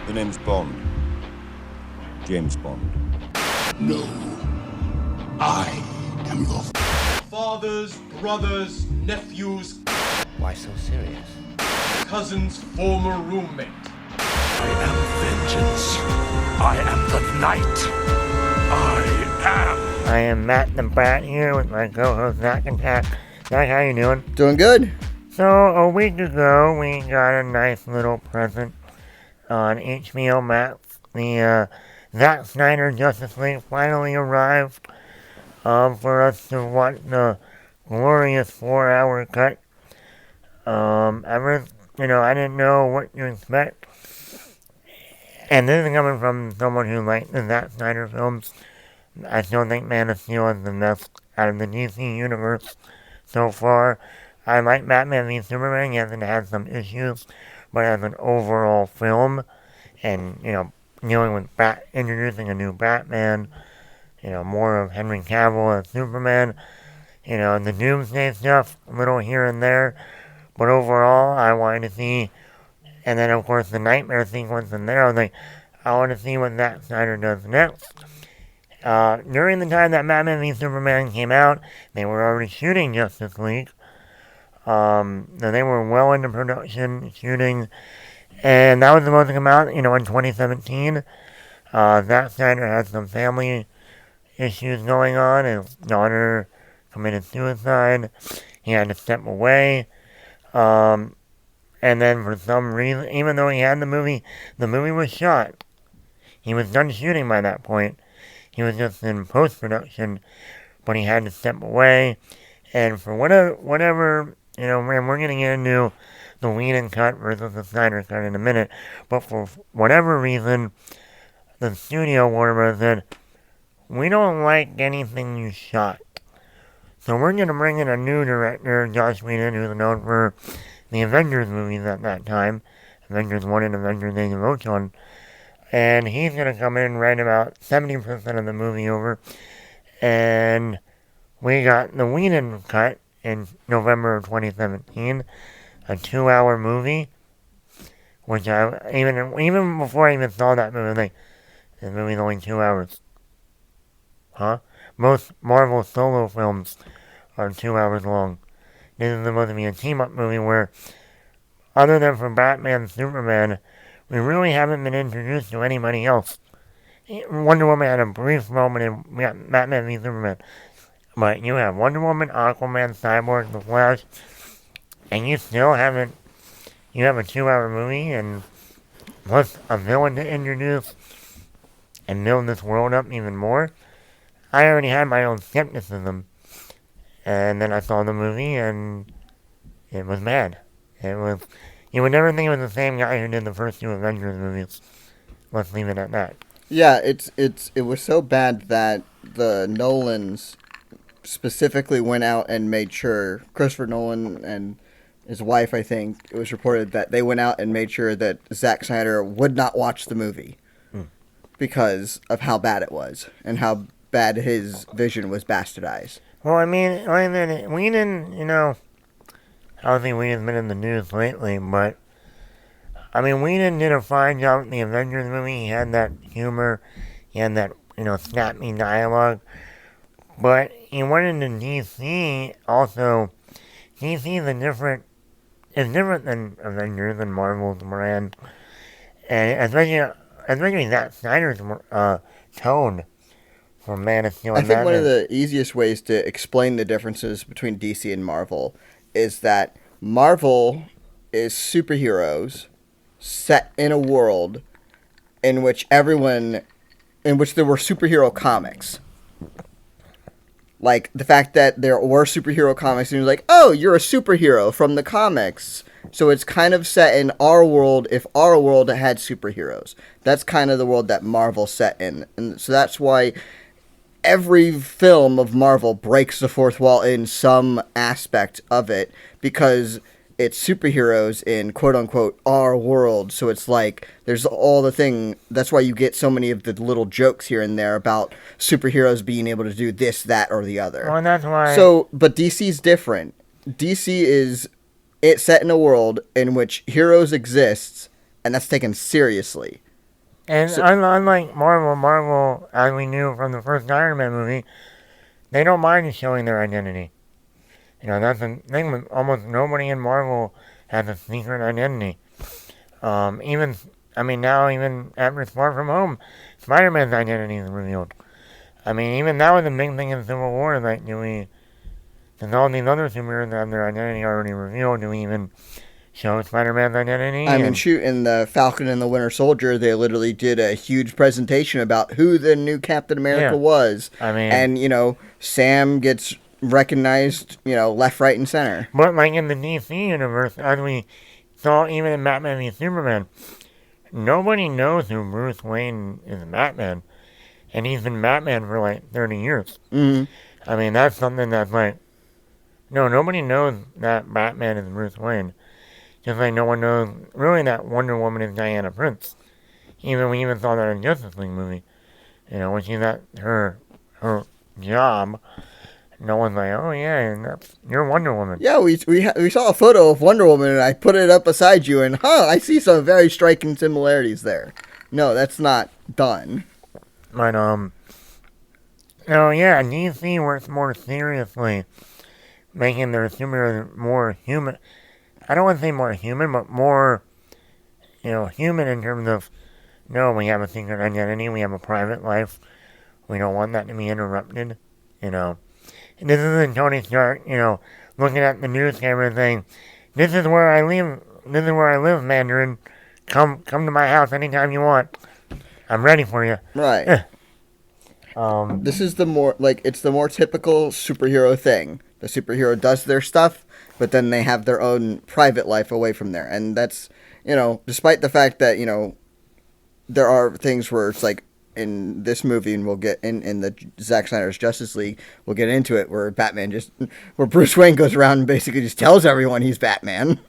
The name's Bond. James Bond. No. I am your fathers, brothers, nephews. Why so serious? Cousin's former roommate. I am vengeance. I am the night. I am Matt the Bat here with my co-host Zach and Pat. Zach, how you doing? Doing good. So, a week ago, we got a nice little present on HBO Max. The Zack Snyder Justice League finally arrived for us to watch the glorious 4-hour cut. I didn't know what to expect. And this is coming from someone who liked the Zack Snyder films. I still think Man of Steel is the best out of the DC universe so far. I like Batman v Superman, yes, it has some issues, but as an overall film, and, dealing with introducing a new Batman, more of Henry Cavill as Superman, the Doomsday stuff, a little here and there, but overall, I wanted to see, and then of course the Nightmare sequence in there, I was like, I want to see what Zack Snyder does next. During the time that Batman v Superman came out, they were already shooting Justice League. They were well into production, shooting, and that was supposed to come out, in 2017. Zack Snyder had some family issues going on. His daughter committed suicide. He had to step away. And then for some reason, even though he had the movie was shot. He was done shooting by that point. He was just in post-production, but he had to step away. And for whatever, and we're going to get into the Whedon cut versus the Snyder cut in a minute, but for whatever reason, the studio Warner Bros. Said, we don't like anything you shot. So we're going to bring in a new director, Joss Whedon, who's known for the Avengers movies at that time, Avengers 1 and Avengers Age of Ultron. And he's going to come in and write about 70% of the movie over. And we got the Whedon cut in November of 2017, a 2-hour movie, which I, even before I even saw that movie, I was like, this movie's only 2 hours. Huh? Most Marvel solo films are 2 hours long. This is supposed to be a team-up movie where, other than for Batman and Superman, we really haven't been introduced to anybody else. Wonder Woman had a brief moment in Batman v Superman. But you have Wonder Woman, Aquaman, Cyborg, The Flash, and you still haven't, you have a 2-hour movie, and plus a villain to introduce, and build this world up even more. I already had my own skepticism, and then I saw the movie, and it was bad. You would never think it was the same guy who did the first 2 Avengers movies. Let's leave it at that. Yeah, it was so bad that the Nolans specifically went out and made sure, Christopher Nolan and his wife, I think, it was reported that they went out and made sure that Zack Snyder would not watch the movie because of how bad it was and how bad his vision was bastardized. Well, Whedon, I don't think Whedon's been in the news lately, but Whedon did a fine job in the Avengers movie. He had that humor, he had that, snappy dialogue. But he went into DC, also, DC is different than Avengers and Marvel's brand. And especially Zack Snyder's tone for Man of Steel. I think one of the easiest ways to explain the differences between DC and Marvel is that Marvel is superheroes set in a world in which there were superhero comics. Like, the fact that there were superhero comics, and you're like, oh, you're a superhero from the comics. So it's kind of set in our world, if our world had superheroes. That's kind of the world that Marvel set in. And so that's why every film of Marvel breaks the fourth wall in some aspect of it, because it's superheroes in quote-unquote our world. So it's like, there's all the thing, that's why you get so many of the little jokes here and there about superheroes being able to do this, that, or the other. Well, that's why... So, but DC's different. DC is, it's set in a world in which heroes exist, and that's taken seriously. And unlike Marvel, as we knew from the first Iron Man movie, they don't mind showing their identity. You know, that's the thing with almost nobody in Marvel has a secret identity. Even after Far From Home, Spider-Man's identity is revealed. I mean, even that was a big thing in Civil War, like, since all these other superheroes have their identity already revealed, do we even show Spider-Man's identity? I mean, shoot, in the Falcon and the Winter Soldier, they literally did a huge presentation about who the new Captain America was. I mean, and, you know, Sam gets recognized, you know, left, right, and center. But, like, in the DC universe, as we saw even in Batman v Superman, nobody knows who Bruce Wayne is Batman. And he's been Batman for, like, 30 years. Mm-hmm. I mean, that's something that's, like, no, nobody knows that Batman is Bruce Wayne. Just like no one knows, really, that Wonder Woman is Diana Prince. We even saw that in Justice League movie. You know, when she's at her job, no one's like, oh yeah, you're Wonder Woman. Yeah, we saw a photo of Wonder Woman, and I put it up beside you, and I see some very striking similarities there. No, that's not done. But yeah, DC works more seriously, making their superheroes more human. I don't want to say more human, but more, human in terms of, no, we have a secret identity, we have a private life, we don't want that to be interrupted, And this isn't Tony Stark, looking at the news camera saying, this is where I live, Mandarin, come to my house anytime you want, I'm ready for you. Right. This is it's the more typical superhero thing. The superhero does their stuff, but then they have their own private life away from there. And that's, despite the fact that, there are things where it's like in this movie, and we'll get in the Zack Snyder's Justice League, we'll get into it, where Bruce Wayne goes around and basically just tells everyone he's Batman,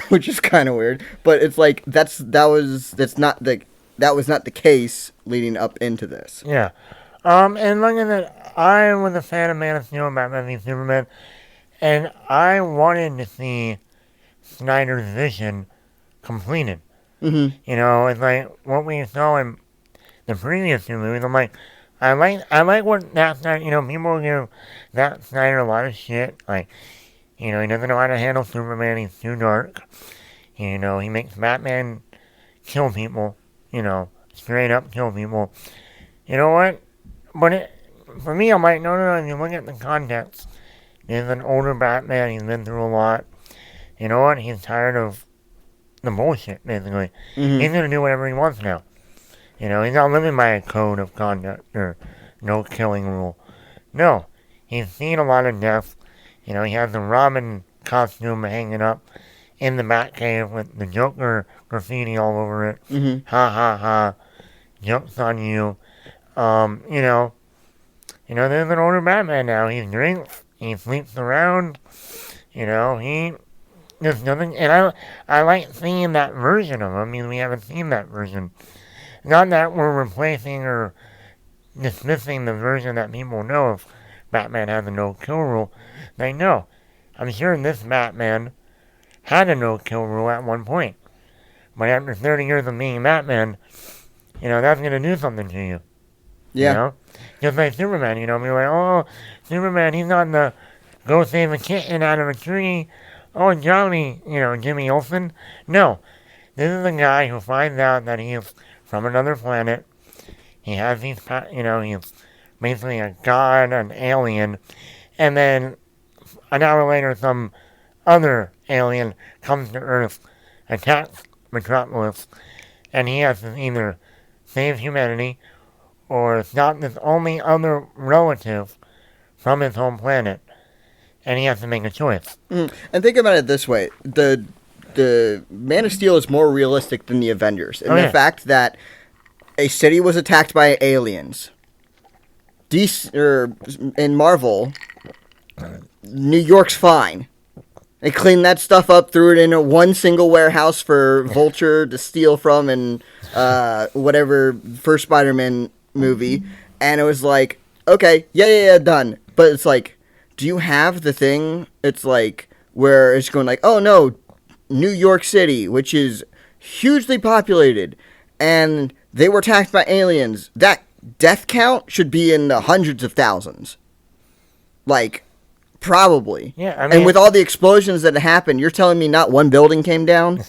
which is kind of weird. But it's like, that was not the case leading up into this. Yeah. And like I said, I was a fan of Man of Steel and Batman v Superman, and I wanted to see Snyder's vision completed. Mm-hmm. It's like what we saw in the previous two movies. I'm like, I like what that Snyder, people give that Snyder a lot of shit. Like, he doesn't know how to handle Superman, he's too dark. He makes Batman kill people, straight up kill people. You know what? But for me, I'm like, no, if you look at the context, he's an older Batman, he's been through a lot. You know what? He's tired of the bullshit, basically. Mm-hmm. He's going to do whatever he wants now. He's not living by a code of conduct or no killing rule. No. He's seen a lot of death. He has the Robin costume hanging up in the Batcave with the Joker graffiti all over it. Mm-hmm. Ha ha ha. Joke's on you. There's an older Batman now. He drinks, he sleeps around, there's nothing, and I like seeing that version of him. I mean, we haven't seen that version. Not that we're replacing or dismissing the version that people know of Batman has a no-kill rule. They know. I'm sure this Batman had a no-kill rule at one point. But after 30 years of being Batman, that's going to do something to you. Yeah. Just like Superman, be like, oh, Superman, he's not the go save a kitten out of a tree. Oh, Johnny, Jimmy Olsen. No. This is a guy who finds out that he's from another planet. He has these, he's basically a god, an alien. And then an hour later, some other alien comes to Earth, attacks Metropolis, and he has to either save humanity or stop this only other relative from his home planet. And he has to make a choice. And think about it this way. The Man of Steel is more realistic than the Avengers. And the fact that a city was attacked by aliens. In Marvel, New York's fine. They cleaned that stuff up, threw it in one single warehouse for Vulture to steal from, and whatever first Spider-Man movie. And it was like, okay, yeah, done. But it's like, do you have the thing? It's like where it's going like, oh no, New York City, which is hugely populated, and they were attacked by aliens, that death count should be in the hundreds of thousands. Like, probably. Yeah, I mean, and with all the explosions that happened, you're telling me not one building came down?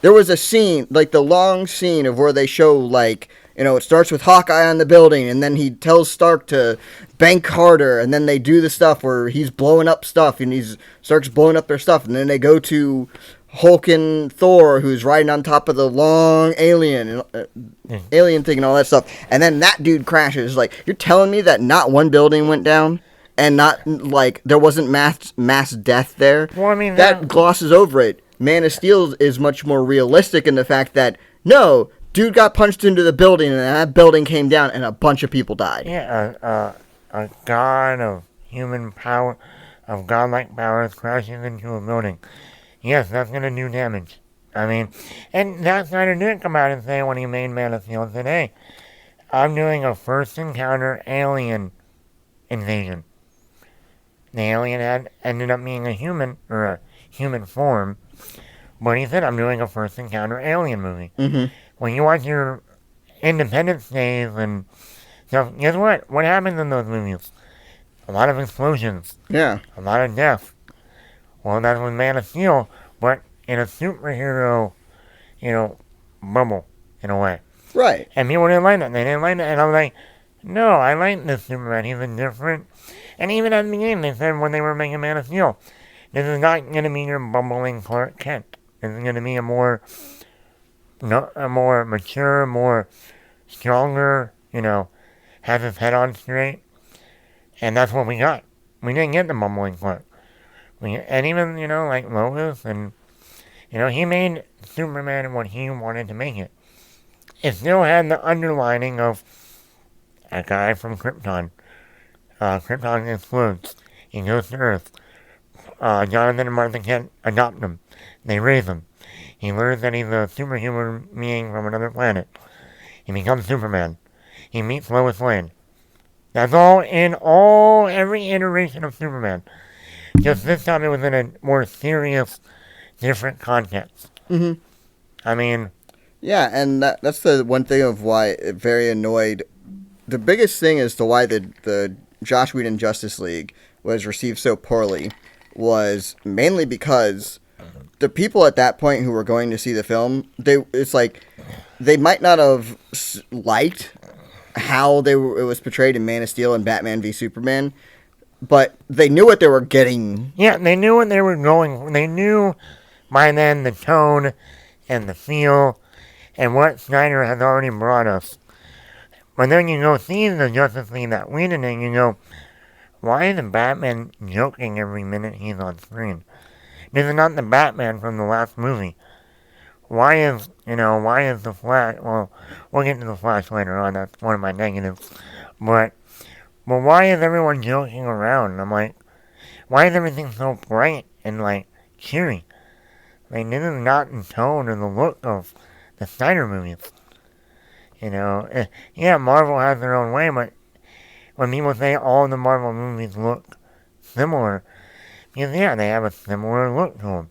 There was a scene, like the long scene of where they show, like, you know, it starts with Hawkeye on the building, and then he tells Stark to bank harder, and then they do the stuff where he's blowing up stuff, and Stark's blowing up their stuff, and then they go to Hulk and Thor, who's riding on top of the long alien thing and all that stuff, and then that dude crashes. Like, you're telling me that not one building went down, and not, like, there wasn't mass death there? Well, I mean, that glosses over it. Man of Steel is much more realistic in the fact that, no, dude got punched into the building, and that building came down, and a bunch of people died. Yeah, a god of human power, of godlike powers crashing into a building. Yes, that's going to do damage. I mean, and Zack Snyder did come out and say when he made Man of Steel today, I'm doing a first encounter alien invasion. The alien ended up being a human, or a human form, but he said, I'm doing a first encounter alien movie. Mm-hmm. When you watch your Independence Days and stuff, guess what? What happens in those movies? A lot of explosions. Yeah. A lot of death. Well, that's with Man of Steel, but in a superhero, bubble, in a way. Right. And people didn't like that. They didn't like that. And I was like, no, I like this Superman. He's a different. And even at the beginning, they said when they were making Man of Steel, this is not going to be your bumbling Clark Kent. This is going to be a more mature, more stronger, has his head on straight. And that's what we got. We didn't get the bumbling Clark. And even, like Lois, and, he made Superman what he wanted to make it. It still had the underlining of a guy from Krypton. Krypton explodes. He goes to Earth. Jonathan and Martha Kent adopt him. They raise him. He learns that he's a superhuman being from another planet. He becomes Superman. He meets Lois Lane. That's all in every iteration of Superman. Just this time it was in a more serious, different context. Mm-hmm. I mean... Yeah, and that's the one thing of why it very annoyed. The biggest thing as to why the Joss Whedon Justice League was received so poorly was mainly because the people at that point who were going to see the film, they might not have liked how it was portrayed in Man of Steel and Batman v Superman, but they knew what they were getting. Yeah, they knew what they were going. They knew by then the tone and the feel and what Snyder has already brought us. But then you go see the Justice League that Whedon and you go, why is the Batman joking every minute he's on screen? This is not the Batman from the last movie. Why is the Flash, well, we'll get to the Flash later on, that's one of my negatives. But why is everyone joking around? I'm like, why is everything so bright and, cheery? This is not in tone or the look of the Snyder movies. Yeah, Marvel has their own way, but when people say all the Marvel movies look similar, because, yeah, they have a similar look to them.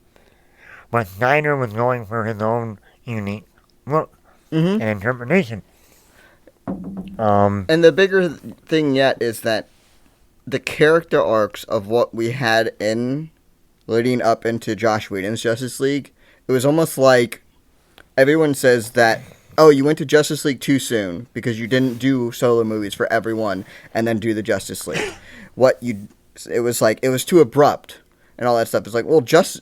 But Snyder was going for his own unique look and interpretation. And the bigger thing yet is that the character arcs of what we had in leading up into Joss Whedon's Justice League, it was almost like everyone says that, oh, you went to Justice League too soon because you didn't do solo movies for everyone and then do the Justice League. It was too abrupt and all that stuff. It's like, well, Joss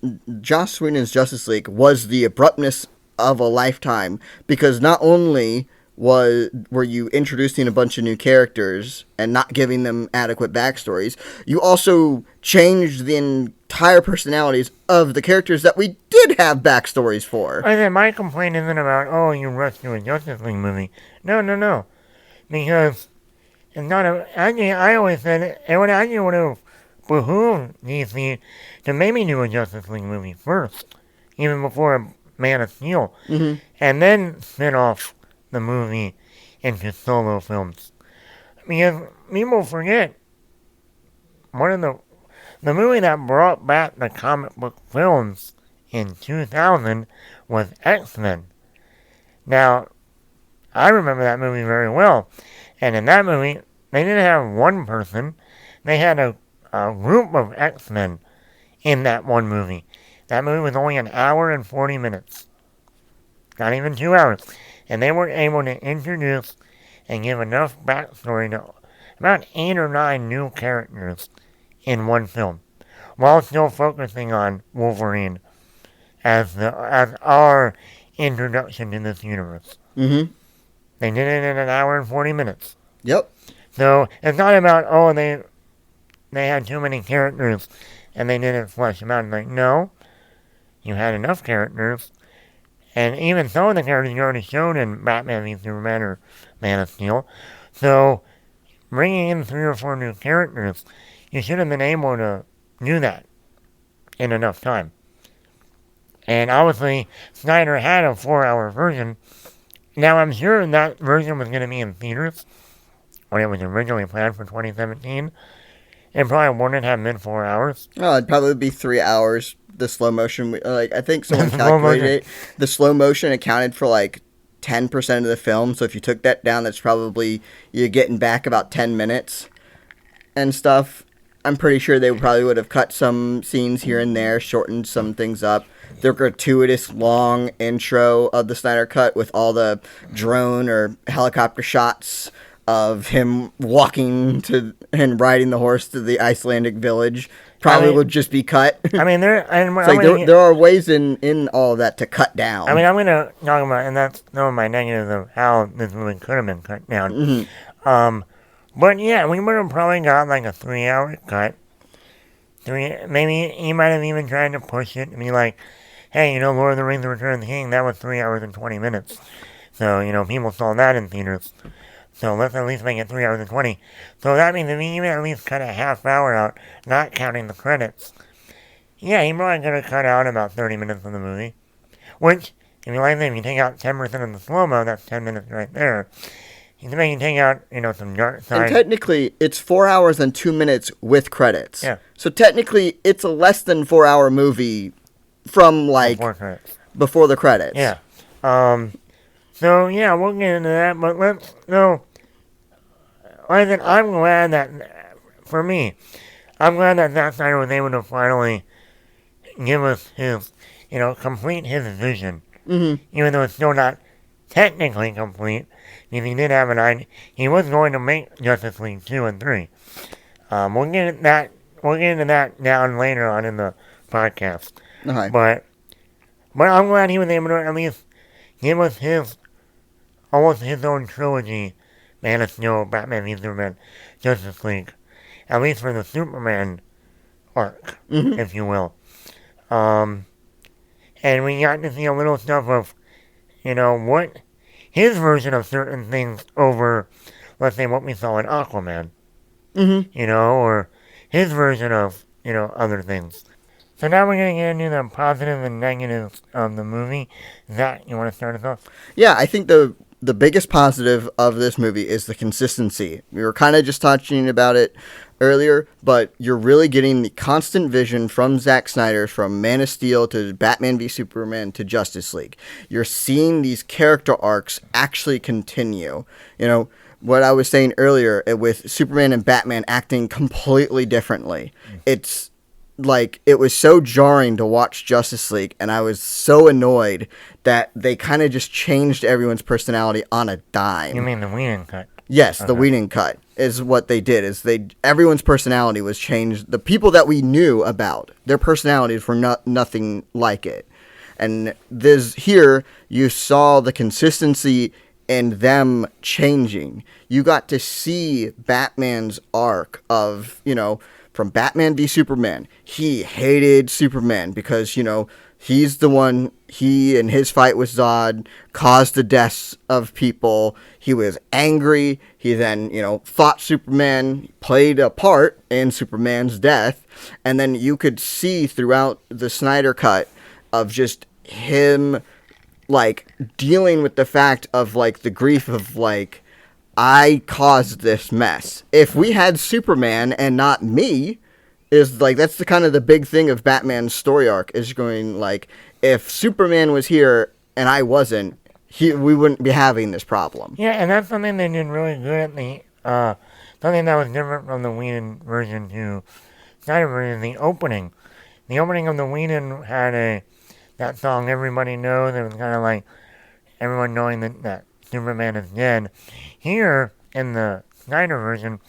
Whedon's Justice League was the abruptness of a lifetime because not only were you introducing a bunch of new characters and not giving them adequate backstories, you also changed the entire personalities of the characters that we did have backstories for. I said, my complaint isn't about, oh, you rushed to a Justice League movie. No. Because it's not I always said it would have behooved DC to maybe do a Justice League movie first, even before Man of Steel, and then spin off the movie into solo films. Because people forget, one of the movie that brought back the comic book films in 2000 was X-Men. Now, I remember that movie very well. And in that movie, they didn't have one person. They had a group of X-Men in that one movie. That movie was only an hour and 40 minutes. Not even 2 hours. And they were able to introduce and give enough backstory to about 8 or 9 new characters in one film, while still focusing on Wolverine as our introduction to this universe. Mm-hmm. They did it in an hour and 40 minutes. Yep. So it's not about, oh, they had too many characters and they didn't flesh them out. Like, no, you had enough characters. And even some of the characters you already showed in Batman v Superman or Man of Steel. So bringing in 3 or 4 new characters, you should have been able to do that in enough time. And obviously, Snyder had a 4-hour version. Now, I'm sure that version was going to be in theaters when it was originally planned for 2017. It probably wouldn't have been 4 hours. Oh, it'd probably be 3 hours. The slow motion, like I think someone calculated it. The slow motion accounted for like 10% of the film. So if you took that down, that's probably you're getting back about 10 minutes and stuff. I'm pretty sure they probably would have cut some scenes here and there, shortened some things up. The gratuitous long intro of the Snyder Cut with all the drone or helicopter shots of him walking to and riding the horse to the Icelandic village probably would just be cut. I mean, there are ways in all of that to cut down. I mean, I'm going to talk about, and that's some of my negatives of how this movie could have been cut down. Mm-hmm. But yeah, we would have probably got like a 3-hour cut. Maybe he might have even tried to push it and be like, hey, Lord of the Rings: The Return of the King, that was 3 hours and 20 minutes. So, people saw that in theaters. So let's at least make it 3 hours and 20. So that means if we even at least cut a half hour out, not counting the credits, yeah, he probably could have cut out about 30 minutes of the movie. Which, if you like that, if you take out 10% of the slow-mo, that's 10 minutes right there. You can take out, some dark side. And technically, it's 4 hours and 2 minutes with credits. Yeah. So technically, it's a less than 4 hour movie from before the credits. Yeah. So yeah, we'll get into that, but let's like I said, I'm glad that, for me, I'm glad that Zack Snyder was able to finally give us his, complete his vision. Mm-hmm. Even though it's still not technically complete, because he did have an idea. He was going to make Justice League 2 and 3. We'll get into that down later on in the podcast. Okay. But I'm glad he was able to at least give us almost his own trilogy. Man of Steel, Batman v Superman, Justice League. At least for the Superman arc, if you will. And we got to see a little stuff of, what his version of certain things over, let's say, what we saw in Aquaman. Mm-hmm. Or his version of, other things. So now we're going to get into the positives and negatives of the movie. Zach, you want to start us off? Yeah, I think the biggest positive of this movie is the consistency. We were kind of just touching about it earlier, but you're really getting the constant vision from Zack Snyder, from Man of Steel to Batman v Superman to Justice League. You're seeing these character arcs actually continue. What I was saying earlier with Superman and Batman acting completely differently. It's like, it was so jarring to watch Justice League, and I was so annoyed that they kind of just changed everyone's personality on a dime. You mean the Whedon cut? Yes, Okay. The Whedon cut is what they did. Everyone's personality was changed. The people that we knew about, their personalities were nothing like it. And here, you saw the consistency in them changing. You got to see Batman's arc of, from Batman v Superman. He hated Superman because, he's the one, he and his fight with Zod caused the deaths of people. He was angry. He then, fought Superman, played a part in Superman's death. And then you could see throughout the Snyder Cut of just him, dealing with the fact of, the grief of, I caused this mess. If we had Superman and not me, that's the kind of the big thing of Batman's story arc, is going, if Superman was here and I wasn't, we wouldn't be having this problem. Yeah, and that's something they did really good at something that was different from the Whedon version to Snyder version, the opening. The opening of the Whedon had that song everybody knows. It was kind of like everyone knowing that Superman is dead. Here, in the Snyder version,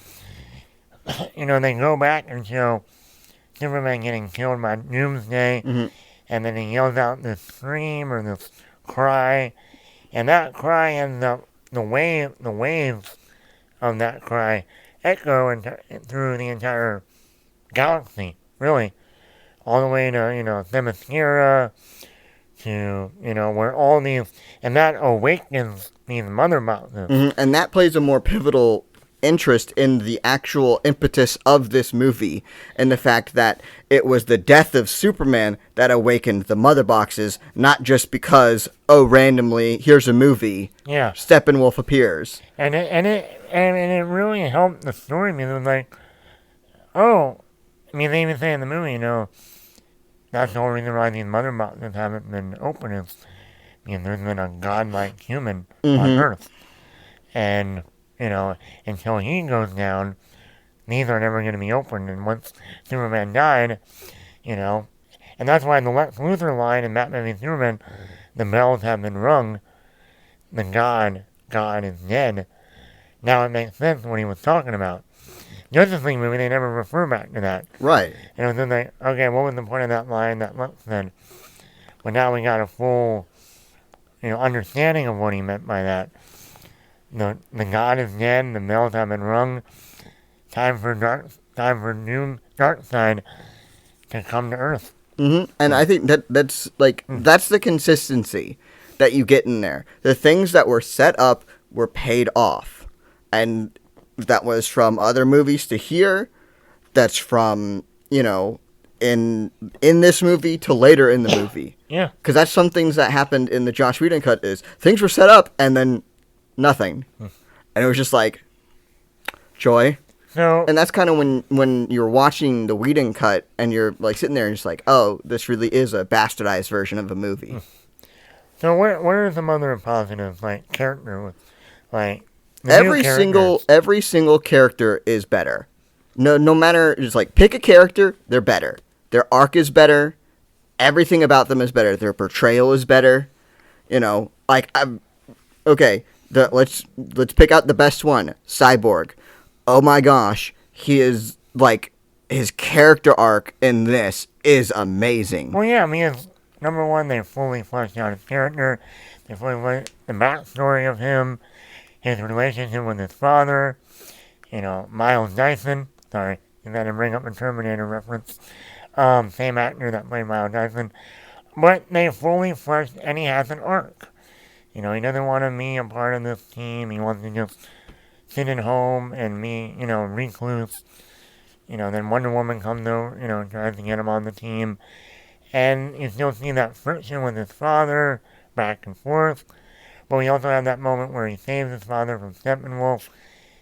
they go back and show Superman getting killed by Doomsday, and then he yells out this scream or this cry, and that cry ends up, the waves of that cry echo through the entire galaxy, really, all the way to, Themyscira, to, where all these, and that awakens these mother boxes. And that plays a more pivotal interest in the actual impetus of this movie, and the fact that it was the death of Superman that awakened the mother boxes, not just because, randomly, here's a movie, Steppenwolf appears. And it really helped the story, because it was like, they even say in the movie, that's the whole reason why these mother boxes haven't been opened, is because there's been a godlike human on Earth. And until he goes down, these are never going to be opened. And once Superman died, and that's why the Lex Luthor line in Batman v Superman, the bells have been rung, the God is dead. Now it makes sense what he was talking about. Justice League movie, they never refer back to that. Right. And it was just like, okay, what was the point of that line that Lex said? But now we got a full, understanding of what he meant by that. The God is dead. The bells have been rung. Time for Darkseid to come to Earth. And I think that's the consistency that you get in there. The things that were set up were paid off, and that was from other movies to here. That's from in this movie to later in the movie. Yeah. Because that's some things that happened in the Joss Whedon cut. Is things were set up and then nothing, and it was just like joy. So, and that's kind of when you're watching the Whedon cut and you're like sitting there and just like, oh, this really is a bastardized version of a movie. So where are some other positives, like character, like every single character is better. No matter, just like pick a character, they're better. Their arc is better. Everything about them is better. Their portrayal is better. Okay. Let's pick out the best one, Cyborg. Oh my gosh, he is his character arc in this is amazing. Well, yeah, number one, they fully fleshed out his character. They fully fleshed the backstory of him, his relationship with his father. Miles Dyson. Sorry, you got to bring up a Terminator reference. Same actor that played Miles Dyson, but they fully fleshed, and he has an arc. He doesn't want to be a part of this team. He wants to just sit at home and be, recluse. Then Wonder Woman comes over, tries to get him on the team. And you still see that friction with his father, back and forth. But we also have that moment where he saves his father from Steppenwolf.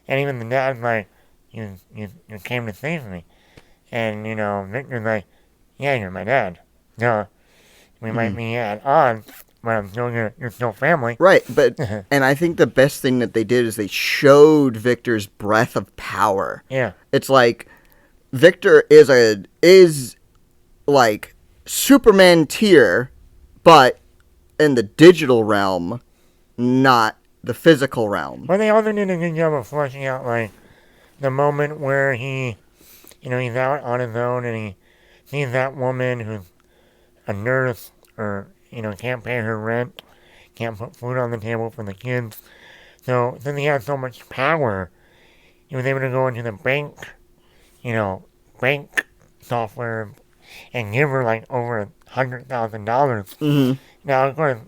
And even the dad's like, you came to save me. And, Victor's like, yeah, you're my dad. No, we might be at odds. But you're still family. Right, but and I think the best thing that they did is they showed Victor's breadth of power. Yeah. It's like Victor is like Superman tier, but in the digital realm, not the physical realm. Well, they also did a good job of fleshing out the moment where he's out on his own and he sees that woman who's a nurse or can't pay her rent, can't put food on the table for the kids. So, since he had so much power, he was able to go into the bank software and give her over $100,000. Now, of course,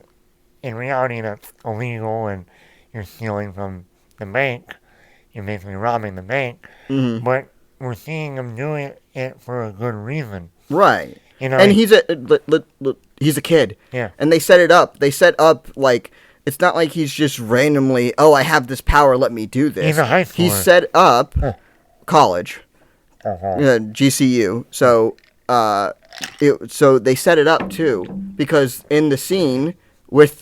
in reality, that's illegal and you're stealing from the bank. You're basically robbing the bank. But we're seeing him doing it for a good reason. Right. And he's a kid. Yeah. And they set it up. They set up it's not like he's just randomly, I have this power, let me do this. He's a high schooler. He's set up college, GCU. So, so they set it up too, because in the scene with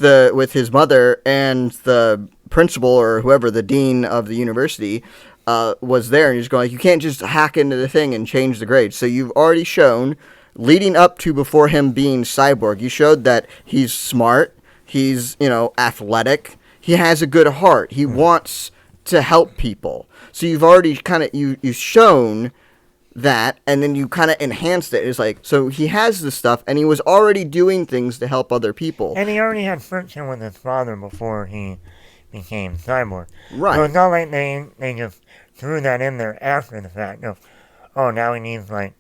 his mother and the principal or whoever, the dean of the university, was there, and he's going like, you can't just hack into the thing and change the grades. So you've already shown, leading up to before him being Cyborg, you showed that he's smart, he's, athletic, he has a good heart, he wants to help people. So you've already kind of, you've shown that, and then you kind of enhanced it. It's like, so he has this stuff, and he was already doing things to help other people. And he already had friction with his father before he became Cyborg. Right. So it's not like they just threw that in there after the fact of, oh, now he needs, like,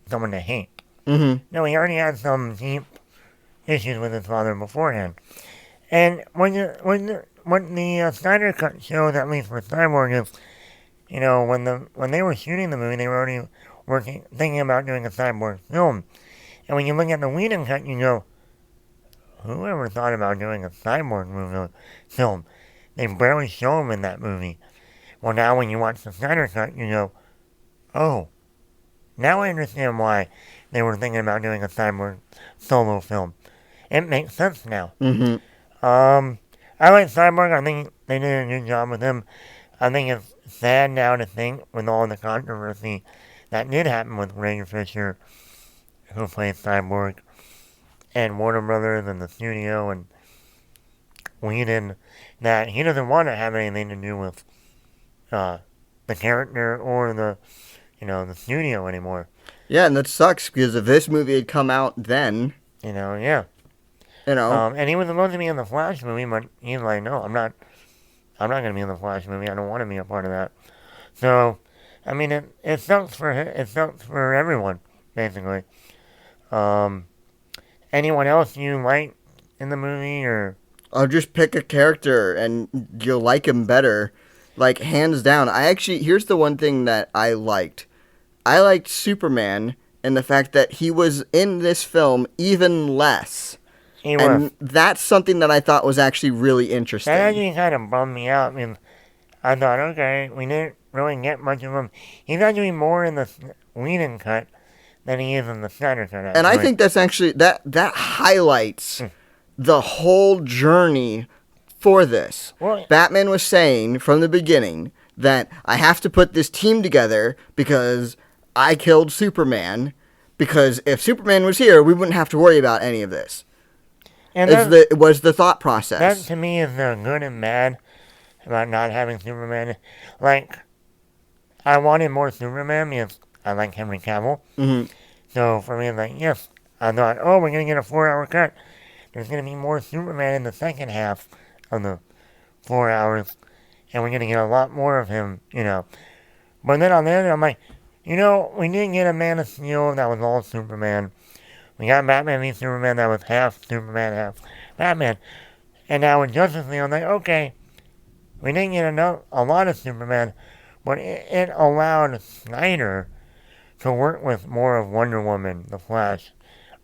someone to hate. Mm-hmm. No, he already had some deep issues with his father beforehand. And what the Snyder Cut shows, at least for Cyborg, is, when they were shooting the movie, they were already thinking about doing a Cyborg film. And when you look at the Whedon Cut, you go, who ever thought about doing a Cyborg film? They barely show him in that movie. Well, now when you watch the Snyder Cut, you go, oh, now I understand why they were thinking about doing a Cyborg solo film. It makes sense now. Mm-hmm. I like Cyborg. I think they did a good job with him. I think it's sad now to think, with all the controversy that did happen with Ray Fisher, who plays Cyborg, and Warner Brothers and the studio and Whedon, that he doesn't want to have anything to do with the character or the studio anymore. Yeah, and that sucks, because if this movie had come out then... yeah. And he was supposed to be in the Flash movie, but he's like, no, I'm not going to be in the Flash movie. I don't want to be a part of that. So, I mean, it sucks for him. It sucks for everyone, basically. Anyone else you like in the movie, or? I'll just pick a character and you'll like him better. Like, hands down. Here's the one thing that I liked. I liked Superman and the fact that he was in this film even less. And that's something that I thought was actually really interesting. That actually kind of bummed me out. I mean, I thought, okay, we didn't really get much of him. He's actually more in the Whedon Cut than he is in the Snyder Cut. Actually. And I think that's actually, that highlights the whole journey for this. Well, Batman was saying from the beginning that I have to put this team together because I killed Superman, because if Superman was here, we wouldn't have to worry about any of this. And it was the thought process. That, to me, is the good and bad about not having Superman. Like, I wanted more Superman because I like Henry Cavill. Mm-hmm. So, for me, it's like, yes. I thought, oh, we're going to get a 4-hour cut. There's going to be more Superman in the second half of the 4 hours. And we're going to get a lot more of him, But then on the other, I'm like, we didn't get a Man of Steel that was all Superman. We got Batman v Superman that was half Superman, half Batman. And now with Justice League, I'm like, okay, we didn't get a lot of Superman, but it allowed Snyder to work with more of Wonder Woman, The Flash,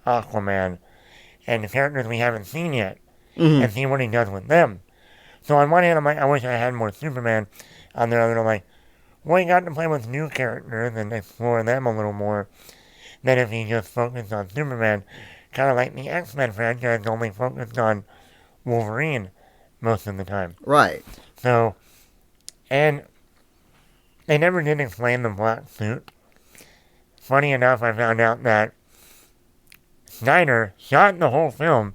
Aquaman, and the characters we haven't seen yet, and see what he does with them. So on one hand, I'm like, I wish I had more Superman. On the other, I'm like, well, he got to play with new characters and explore them a little more than if he just focused on Superman. Kind of like the X-Men franchise only focused on Wolverine most of the time. Right. So, and they never did explain the black suit. Funny enough, I found out that Snyder shot the whole film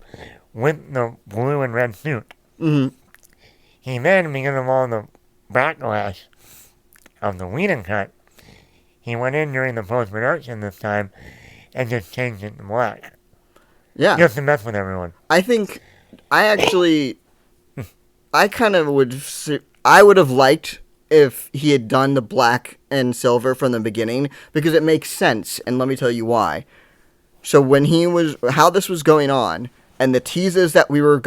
with the blue and red suit. Mm-hmm. He then, because of all the backlash of the Whedon Cut, he went in during the post-production this time and just changed it to black. Yeah. Just to mess with everyone. I think, I would have liked if he had done the black and silver from the beginning, because it makes sense, and let me tell you why. So how this was going on, and the teases that we were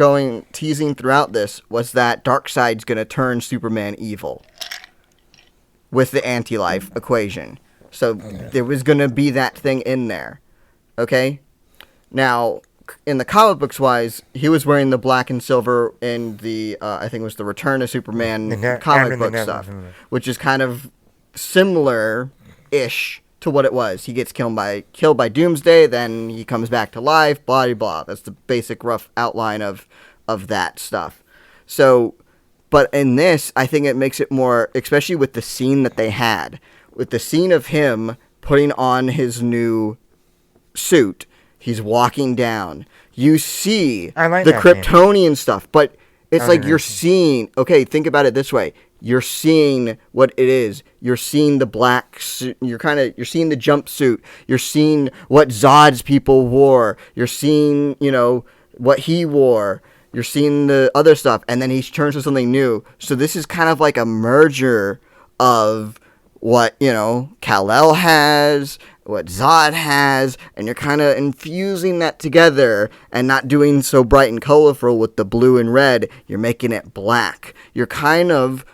teasing throughout this, was that Darkseid's going to turn Superman evil with the anti-life equation. So there was going to be that thing in there. Okay? Now, in the comic books wise, he was wearing the black and silver in the, I think it was the Return of Superman comic book stuff, which is kind of similar-ish to what it was. He gets killed by Doomsday, then he comes back to life, blah, blah, blah. That's the basic rough outline of of that stuff. So, but in this, I think it makes it more, especially with the scene that they had, with the scene of him putting on his new suit. He's walking down. You see the Kryptonian stuff, but it's like you're seeing, okay, think about it this way. You're seeing what it is. You're seeing the black suit. You're seeing the jumpsuit. You're seeing what Zod's people wore. You're seeing, what he wore. You're seeing the other stuff. And then he turns to something new. So this is kind of like a merger of what, Kal-El has, what Zod has, and you're kind of infusing that together and not doing so bright and colorful with the blue and red. You're making it black. You're kind of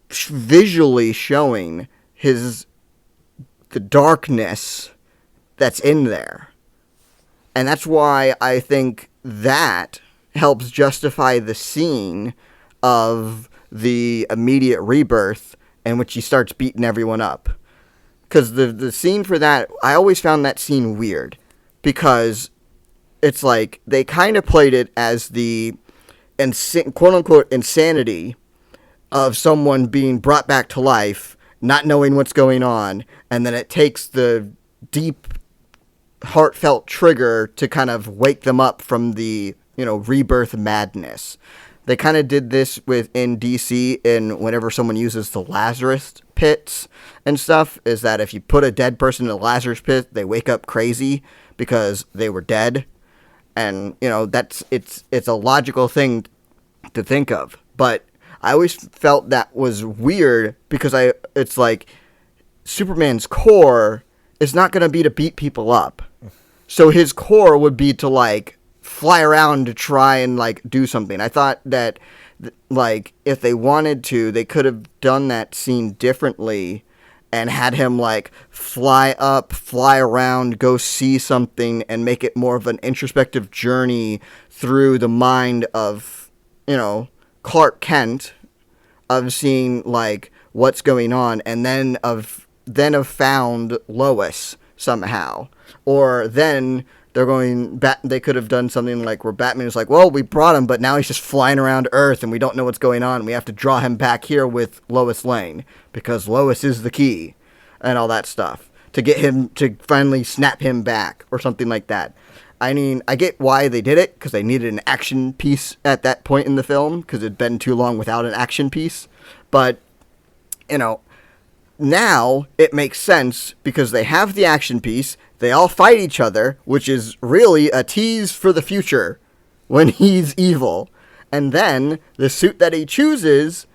visually showing the darkness that's in there. And that's why I think that helps justify the scene of the immediate rebirth in which he starts beating everyone up. Because the scene for that, I always found that scene weird. Because it's like, they kind of played it as the quote-unquote insanity of someone being brought back to life, not knowing what's going on, and then it takes the deep, heartfelt trigger to kind of wake them up from the, rebirth madness. They kind of did this in DC, and whenever someone uses the Lazarus pits and stuff, is that if you put a dead person in a Lazarus pit, they wake up crazy because they were dead. And, it's a logical thing to think of. But I always felt that was weird because it's like Superman's core is not going to be to beat people up. So his core would be to like fly around to try and like do something. I thought that like if they wanted to, they could have done that scene differently and had him like fly up, fly around, go see something and make it more of an introspective journey through the mind of, Clark Kent, of seeing like what's going on, and then of found Lois somehow, or then they could have done something like where Batman is like, well, we brought him, but now he's just flying around Earth and we don't know what's going on. We have to draw him back here with Lois Lane because Lois is the key and all that stuff to get him to finally snap him back or something like that. I mean, I get why they did it, because they needed an action piece at that point in the film, because it'd been too long without an action piece. But, now it makes sense, because they have the action piece, they all fight each other, which is really a tease for the future, when he's evil. And then, the suit that he chooses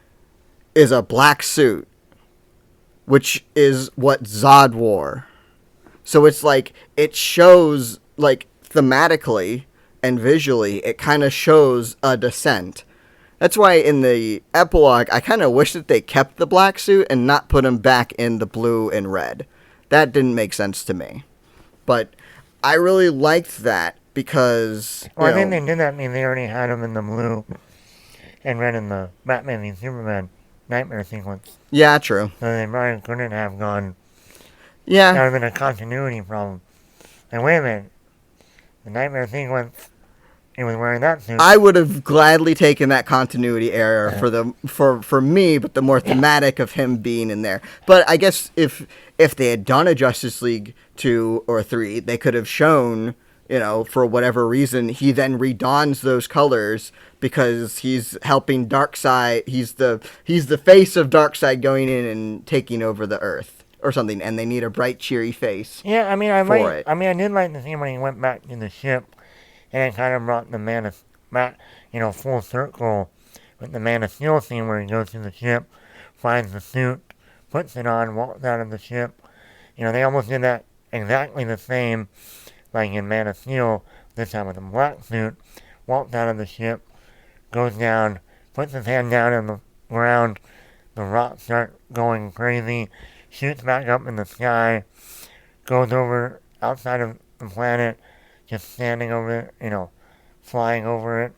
is a black suit, which is what Zod wore. So it's like, it shows, like, thematically and visually, it kind of shows a descent. That's why in the epilogue, I kind of wish that they kept the black suit and not put him back in the blue and red. That didn't make sense to me. But I really liked that because... Well, I think they did that. I mean, they already had him in the blue and red in the Batman v Superman nightmare sequence. Yeah, true. So they probably couldn't have gone... Yeah. That would have been a continuity problem. And wait a minute. The nightmare sequence, he was wearing that suit. I would have gladly taken that continuity error for me, but the more thematic of him being in there. But I guess if they had done a Justice League 2 or 3, they could have shown, for whatever reason, he then redons those colors because he's helping Darkseid. He's the face of Darkseid going in and taking over the Earth. Or something, and they need a bright, cheery face. Yeah, I did like to see when he went back to the ship, and it kind of brought the Man of back, full circle with the Man of Steel scene where he goes to the ship, finds the suit, puts it on, walks out of the ship. They almost did that exactly the same, like in Man of Steel, this time with a black suit, walks out of the ship, goes down, puts his hand down on the ground, the rocks start going crazy, shoots back up in the sky, goes over outside of the planet, just standing over it, flying over it.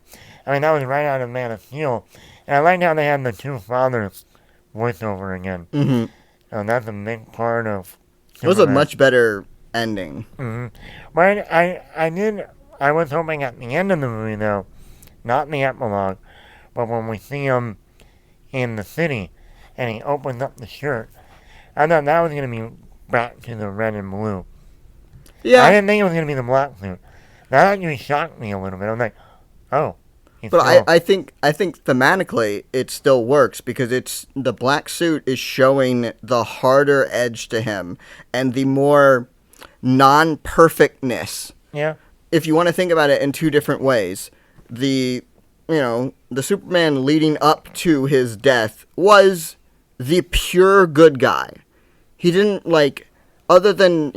I mean, that was right out of Man of Steel. And I liked how they had the two fathers voiceover again. Mm-hmm. And that's a big part of Superman. It was a much better ending. Mm-hmm. But I was hoping at the end of the movie, though, not in the epilogue, but when we see him in the city and he opens up the shirt, I thought that was going to be back to the red and blue. Yeah. I didn't think it was going to be the black suit. That actually shocked me a little bit. I'm like, oh. But I think thematically it still works because it's the black suit is showing the harder edge to him and the more non-perfectness. Yeah. If you want to think about it in two different ways, the Superman leading up to his death was the pure good guy. He didn't other than,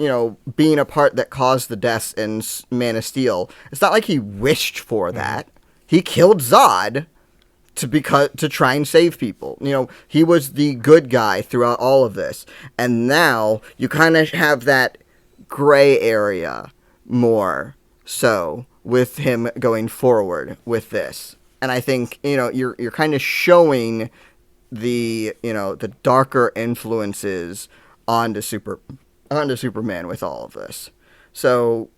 being a part that caused the deaths in Man of Steel, it's not like he wished for that. He killed Zod to try and save people. He was the good guy throughout all of this. And now you kind of have that gray area more so with him going forward with this. And I think, you're kind of showing the darker influences onto Superman with all of this. So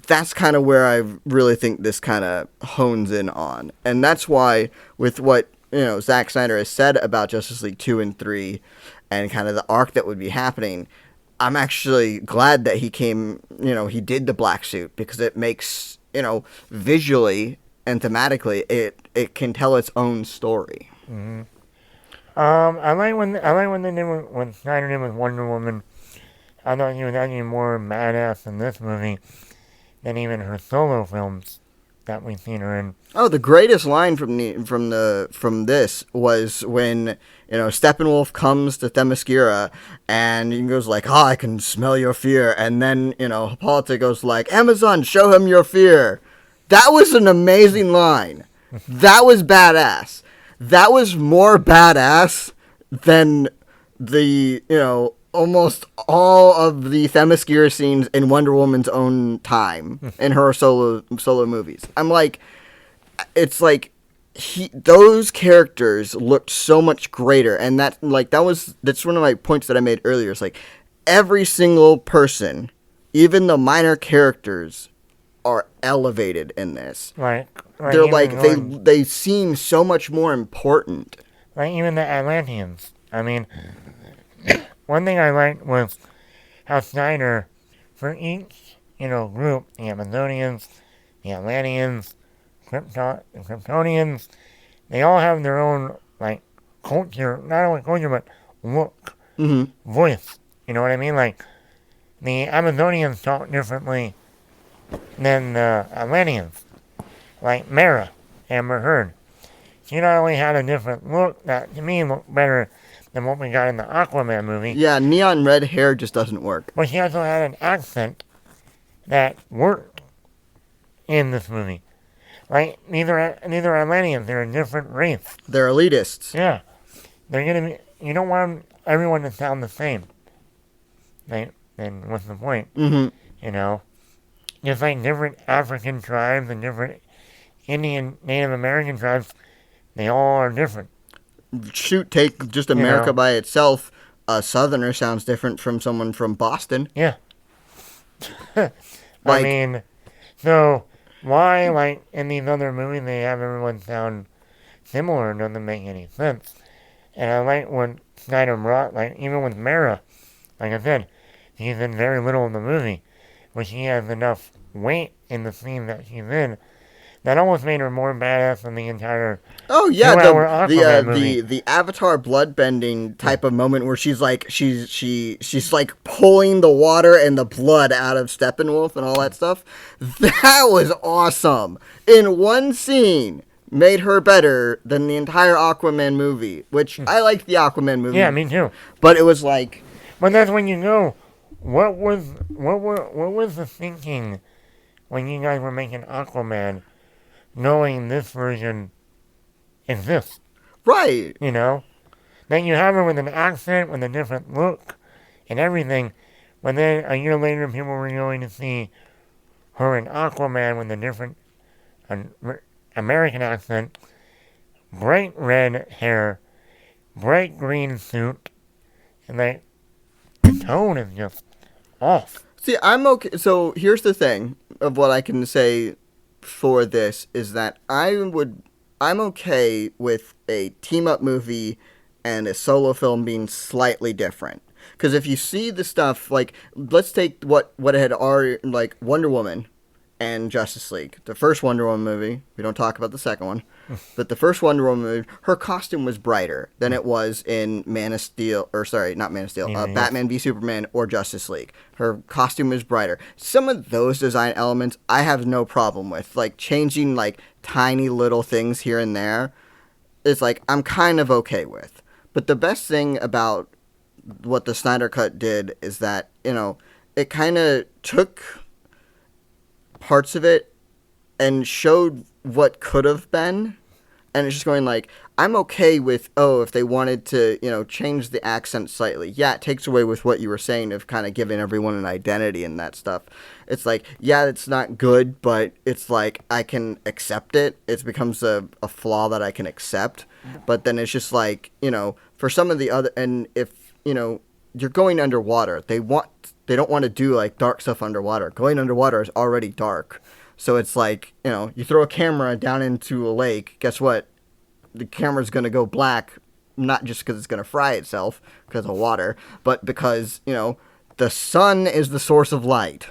that's kind of where I really think this kind of hones in on. And that's why with what, Zack Snyder has said about Justice League 2 and 3 and kind of the arc that would be happening, I'm actually glad that he he did the black suit because it makes, visually and thematically, it can tell its own story. Mm-hmm. I like when they did when Snyder did with Wonder Woman. I thought he was actually more badass in this movie than even her solo films that we've seen her in. Oh, the greatest line from this was when Steppenwolf comes to Themyscira and he goes like, "Oh, I can smell your fear," and then Hippolyta goes like, "Amazon, show him your fear." That was an amazing line. That was badass. That was more badass than the almost all of the Themyscira scenes in Wonder Woman's own time in her solo movies. I'm like, it's like those characters looked so much greater, and that's one of my points that I made earlier. It's like every single person, even the minor characters, are elevated in this. They're they seem so much more important. Like even the Atlanteans. I mean, one thing I liked was how Snyder, for each, group, the Amazonians, the Atlanteans, the Kryptonians, they all have their own, culture, not only culture, but look, voice. You know what I mean? Like, the Amazonians talk differently than the Atlanteans. Like Mara, Amber Heard. She not only had a different look that, to me, looked better than what we got in the Aquaman movie. Yeah, neon red hair just doesn't work. But she also had an accent that worked in this movie. Like, neither Atlanteans, they're a different race. They're elitists. Yeah. They're gonna be, you don't want everyone to sound the same. Then what's the point? Mm-hmm. Just like different African tribes and different Indian, Native American tribes, they all are different. Shoot, take just America by itself. A Southerner sounds different from someone from Boston. Yeah. I mean, so why, in these other movies, they have everyone sound similar? It doesn't make any sense. And I like what Snyder brought, even with Mara, like I said, she's in very little in the movie, but she has enough weight in the scene that she's in that almost made her more badass than the entire. Oh yeah, movie. the Avatar bloodbending type of moment where she's like pulling the water and the blood out of Steppenwolf and all that stuff. That was awesome. In one scene, made her better than the entire Aquaman movie, which I liked the Aquaman movie. Yeah, me too. But it was like. But that's when you know what was the thinking when you guys were making Aquaman, knowing this version exists. Right. Then you have her with an accent, with a different look, and everything. But then a year later, people were going to see her in Aquaman with a different American accent, bright red hair, bright green suit, and the tone is just off. See, I'm okay. So here's the thing of what I can say for this is that I'm okay with a team-up movie and a solo film being slightly different. Because if you see the stuff, like, let's take what had already, like, Wonder Woman and Justice League. The first Wonder Woman movie, we don't talk about the second one, but the first Wonder Woman movie, her costume was brighter than it was in Batman v Superman or Justice League. Her costume was brighter. Some of those design elements I have no problem with, like changing like tiny little things here and there. It's like I'm kind of okay with. But the best thing about what the Snyder Cut did is that, you know, it kind of took parts of it and showed what could have been, and it's just going like, I'm okay with, if they wanted to, you know, change the accent slightly. Yeah, it takes away with what you were saying of kind of giving everyone an identity and that stuff. It's like, yeah, it's not good, but it's like, I can accept it. It becomes a flaw that I can accept, but then it's just like, you know, for some of the other, and if, you know, you're going underwater, they don't want to do like dark stuff underwater. Going underwater is already dark. So it's like, you know, you throw a camera down into a lake, guess what? The camera's going to go black, not just because it's going to fry itself because of water, but because, you know, the sun is the source of light.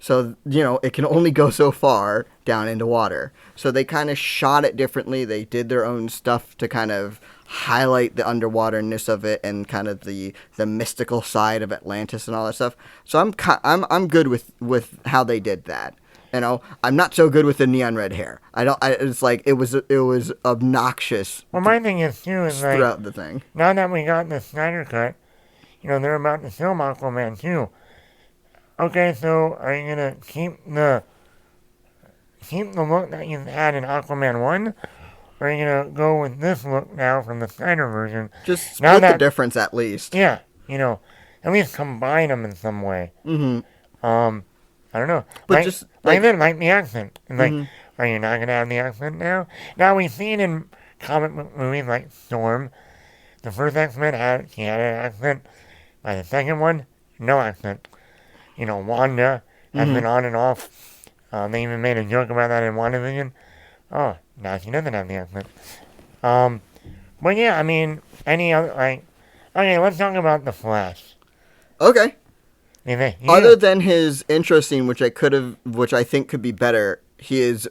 So, you know, it can only go so far down into water. So they kind of shot it differently. They did their own stuff to kind of highlight the underwaterness of it and kind of the mystical side of Atlantis and all that stuff. So I'm good with how they did that. You know, I'm not so good with the neon red hair. It's like it was obnoxious. Well, my thing is too is like throughout the thing. Now that we got the Snyder Cut, you know, they're about to film Aquaman too. Okay, so are you gonna keep the look that you had in Aquaman 1? Or are you gonna go with this look now from the Snyder version? Just split the difference at least. Yeah, you know, at least combine them in some way. Mm-hmm. I don't know. But just like the accent. Like, are you not gonna have the accent now? Now we've seen in comic book movies like Storm, the first X-Men had an accent. By the second one, no accent. You know, Wanda has been on and off. They even made a joke about that in WandaVision. Oh, now she doesn't have the accent. But yeah, I mean, any other, like, okay, let's talk about The Flash. Okay. Yeah. Other than his intro scene, which I think could be better, he is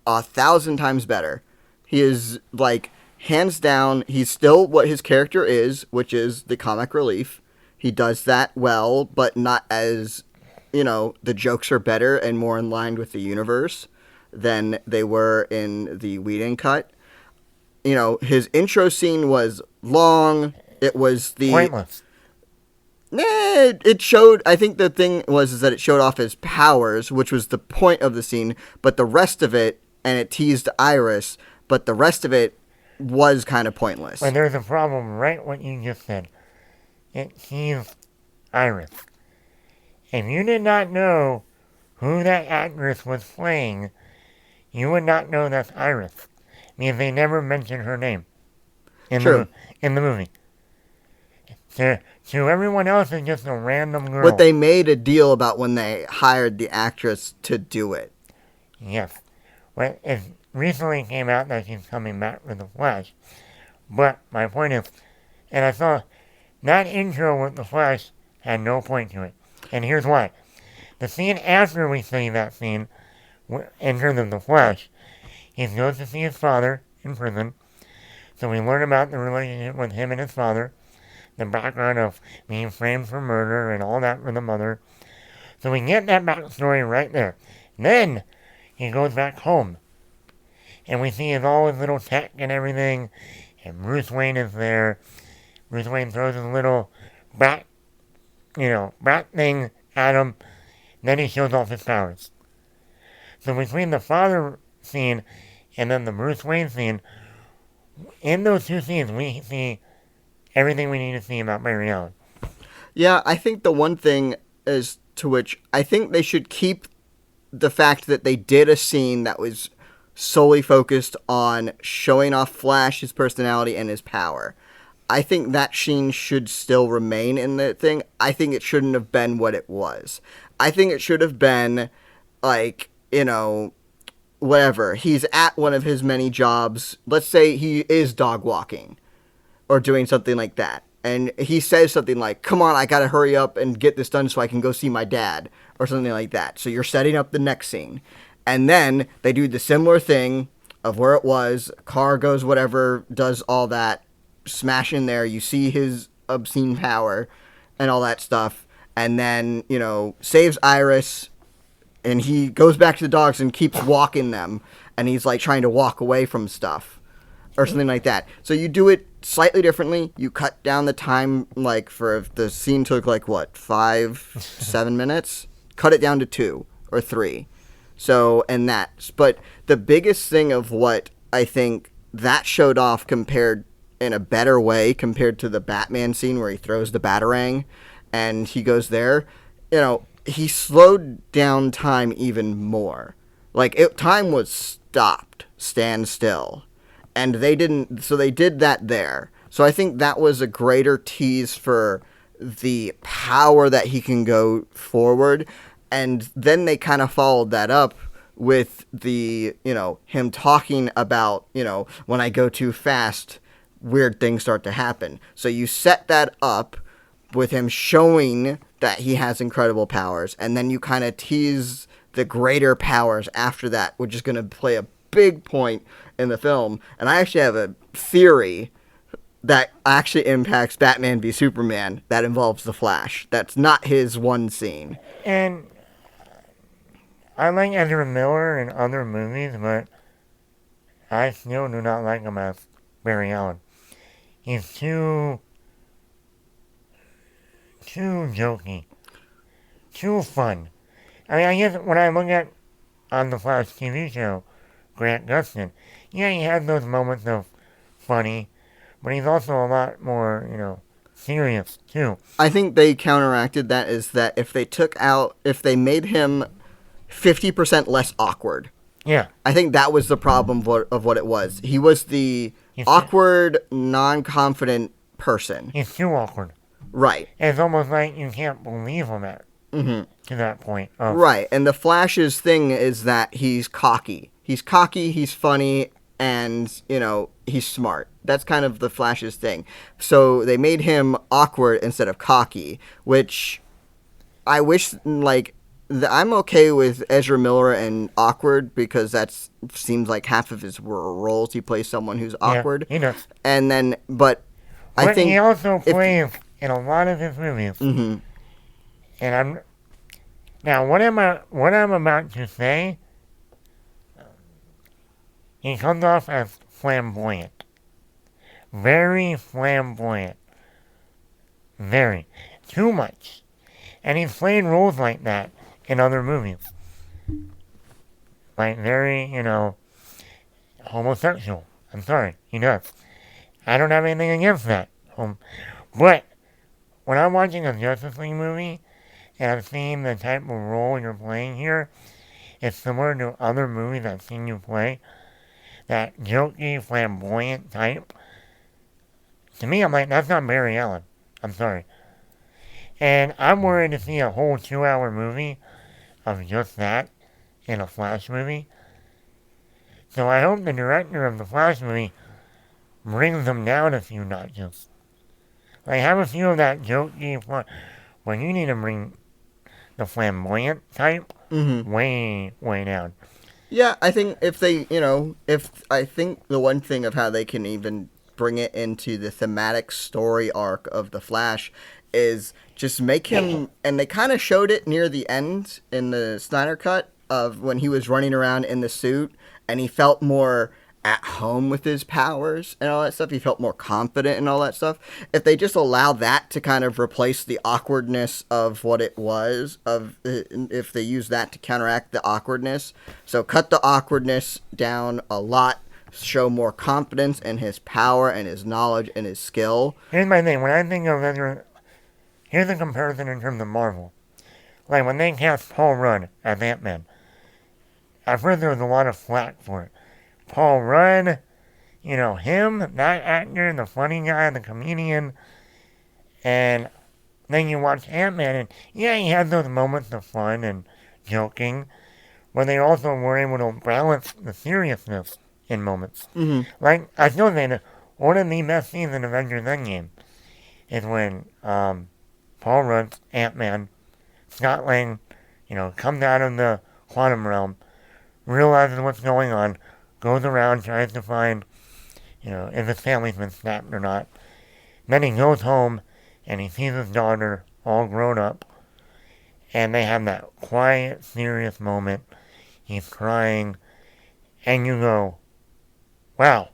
1,000 times better. He is, like, hands down, he's still what his character is, which is the comic relief. He does that well, but not as, you know, the jokes are better and more in line with the universe than they were in the Whedon cut. You know, his intro scene was long. It was pointless. It showed, I think the thing was that it showed off his powers, which was the point of the scene, but the rest of it, and it teased Iris, but the rest of it was kind of pointless. But there's a problem, right what you just said. It teased Iris. If you did not know who that actress was playing, you would not know that's Iris. Because they never mentioned her name in the movie. To everyone else, it's just a random girl. But they made a deal about when they hired the actress to do it. Yes. Well, it recently came out that she's coming back with The Flash. But my point is, and I saw that intro with The Flash had no point to it. And here's why. The scene after we see that scene, in terms of The Flash, he goes to see his father in prison. So we learn about the relationship with him and his father, the background of being framed for murder and all that for the mother. So we get that backstory right there. Then he goes back home. And we see all his little tech and everything. And Bruce Wayne is there. Bruce Wayne throws his little bat thing at him. Then he shows off his powers. So between the father scene and then the Bruce Wayne scene, in those two scenes we see everything we need to see about Barry Allen. Yeah, I think the one thing is to which I think they should keep the fact that they did a scene that was solely focused on showing off Flash, his personality, and his power. I think that scene should still remain in the thing. I think it shouldn't have been what it was. I think it should have been, like, you know, whatever, he's at one of his many jobs. Let's say he is dog walking or doing something like that. And he says something like, come on, I got to hurry up and get this done so I can go see my dad or something like that. So you're setting up the next scene. And then they do the similar thing of where it was. Car goes whatever, does all that, smash in there. You see his obscene power and all that stuff. And then, saves Iris. And he goes back to the dogs and keeps walking them. And he's like trying to walk away from stuff or something like that. So you do it slightly differently. You cut down the time, like for if the scene took 5-7 minutes, cut it down to 2 or 3. So, and that. But the biggest thing of what I think that showed off compared in a better way compared to the Batman scene where he throws the Batarang and he goes there, he slowed down time even more. Time was stopped, stand still. And they didn't, so they did that there. So I think that was a greater tease for the power that he can go forward. And then they kind of followed that up with the, him talking about, when I go too fast, weird things start to happen. So you set that up with him showing that he has incredible powers. And then you kind of tease the greater powers after that, which is going to play a big point in the film. And I actually have a theory that actually impacts Batman v Superman that involves the Flash. That's not his one scene. And I like Ezra Miller in other movies, but I still do not like him as Barry Allen. He's too jokey, too fun. I mean, I guess when I look at on the Flash TV show, Grant Gustin, yeah, he has those moments of funny, but he's also a lot more, serious too. I think they counteracted that is that if they made him 50% less awkward. Yeah. I think that was the problem of what it was. He was the awkward, non-confident person. He's too awkward. Right. It's almost like you can't believe him to that point. Right. And the Flash's thing is that he's cocky. He's cocky, he's funny, and, he's smart. That's kind of the Flash's thing. So they made him awkward instead of cocky, which I wish, I'm okay with Ezra Miller and awkward because that seems like half of his roles. He plays someone who's awkward. Yeah, he does. And then, but I think he also plays in a lot of his movies. Mm-hmm. And what I'm about to say, he comes off as flamboyant. Very flamboyant. Very. Too much. And he's played roles like that in other movies. Very, homosexual. I'm sorry, he does. I don't have anything against that. But when I'm watching a Justice League movie and I'm seeing the type of role you're playing here, it's similar to other movies I've seen you play. That jokey, flamboyant type. To me, I'm like, that's not Barry Allen. I'm sorry. And I'm worried to see a whole 2-hour movie of just that in a Flash movie. So I hope the director of the Flash movie brings them down a few notches. Have a few of that jokey, when you need to bring the flamboyant type way, way down. Yeah, I think I think the one thing of how they can even bring it into the thematic story arc of the Flash is just make him, and they kind of showed it near the end in the Snyder Cut of when he was running around in the suit and he felt more at home with his powers and all that stuff. He felt more confident and all that stuff. If they just allow that to kind of replace the awkwardness of what it was, if they use that to counteract the awkwardness, so cut the awkwardness down a lot, show more confidence in his power and his knowledge and his skill. Here's my thing. When I think of here's a comparison in terms of Marvel. When they cast Paul Rudd as Ant-Man, I've heard there was a lot of flack for it. Paul Rudd, him, that actor, the funny guy, the comedian, and then you watch Ant-Man, and yeah, he has those moments of fun and joking, but they also were able to balance the seriousness in moments. Like, I still say that one of the best scenes in Avengers Endgame is when Paul Rudd's Ant-Man, Scott Lang, comes out of the quantum realm, realizes what's going on, goes around, tries to find, if his family's been snapped or not. Then he goes home, and he sees his daughter all grown up, and they have that quiet, serious moment. He's crying, and you go, wow,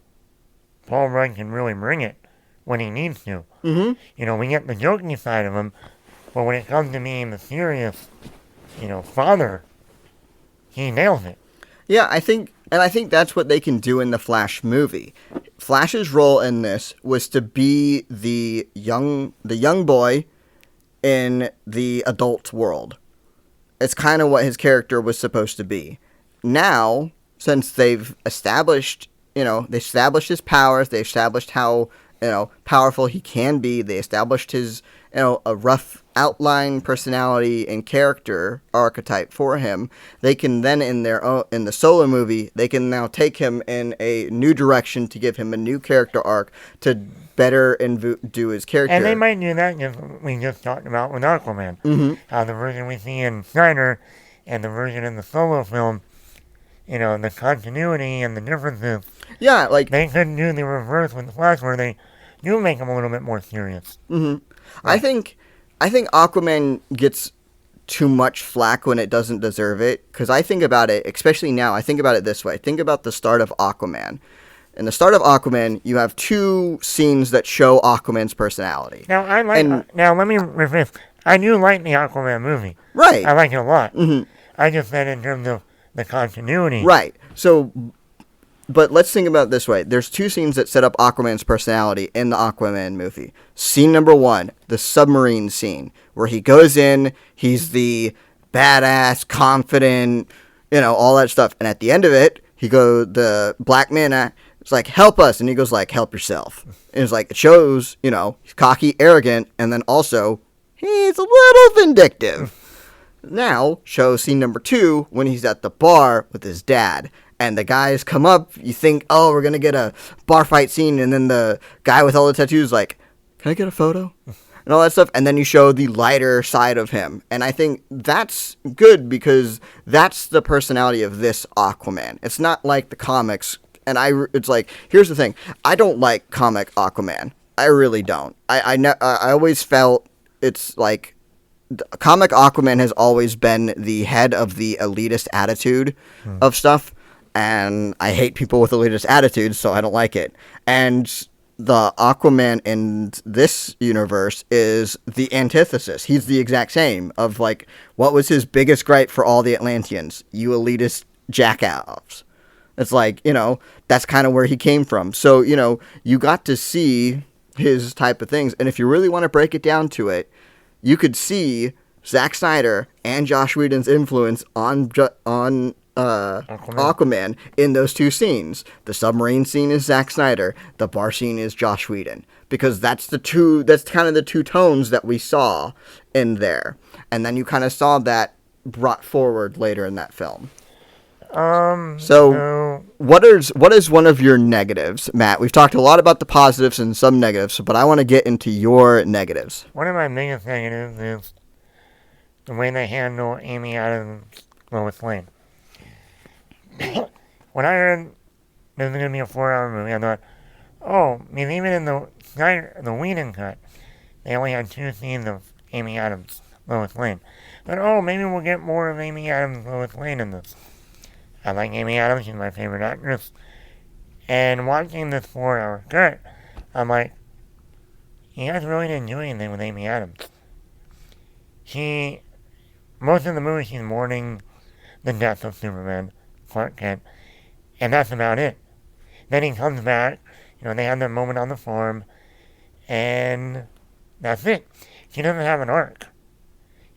Paul Rudd can really bring it when he needs to. We get the joking side of him, but when it comes to being the serious, father, he nails it. Yeah, I think that's what they can do in the Flash movie. Flash's role in this was to be the young boy in the adult world. It's kind of what his character was supposed to be. Now, since they've established, his powers, they established how, powerful he can be, they established his, a rough outline, personality, and character archetype for him, they can then in the solo movie, they can now take him in a new direction to give him a new character arc to better do his character. And they might do that, just we just talked about with Aquaman. How the version we see in Snyder and the version in the solo film, the continuity and the differences. Yeah, like they could do the reverse with the Flash, where they do make him a little bit more serious. Right. I think Aquaman gets too much flack when it doesn't deserve it, because I think about it, especially now, I think about it this way. Think about the start of Aquaman. In the start of Aquaman, you have two scenes that show Aquaman's personality. Now, let me rephrase. I do like the Aquaman movie. Right. I like it a lot. I just said in terms of the continuity. Right. So, but let's think about it this way. There's two scenes that set up Aquaman's personality in the Aquaman movie. Scene number 1, the submarine scene, where he goes in, he's the badass, confident, all that stuff. And at the end of it, the Black Manta, it's like, help us. And he goes like, help yourself. And it's like, it shows, he's cocky, arrogant, and then also, he's a little vindictive. Now, show scene number 2 when he's at the bar with his dad. And the guys come up, you think, oh, we're going to get a bar fight scene. And then the guy with all the tattoos like, can I get a photo? And all that stuff. And then you show the lighter side of him. And I think that's good because that's the personality of this Aquaman. It's not like the comics. And it's like, here's the thing. I don't like comic Aquaman. I really don't. I always felt it's like comic Aquaman has always been the head of the elitist attitude of stuff. And I hate people with elitist attitudes, so I don't like it. And the Aquaman in this universe is the antithesis. He's the exact same of like, what was his biggest gripe for all the Atlanteans? You elitist jackass. It's like, that's kind of where he came from. So, you got to see his type of things. And if you really want to break it down to it, you could see Zack Snyder and Josh Whedon's influence on Aquaman in those two scenes. The submarine scene is Zack Snyder. The bar scene is Josh Whedon. Because that's kind of the two tones that we saw in there. And then you kind of saw that brought forward later in that film. So what is one of your negatives, Matt? We've talked a lot about the positives and some negatives, but I want to get into your negatives. One of my biggest negatives is the way they handle Amy Adams' Lois Lane. When I heard this was going to be a 4-hour movie, I thought, even in the Whedon cut, they only had 2 scenes of Amy Adams' Lois Lane. But, maybe we'll get more of Amy Adams' Lois Lane in this. I like Amy Adams, she's my favorite actress. And watching this 4-hour cut, I'm like, you guys really didn't do anything with Amy Adams. Most of the movie, she's mourning the death of Superman, Clark Kent, and that's about it. Then he comes back, they have their moment on the farm, and that's it. She doesn't have an arc.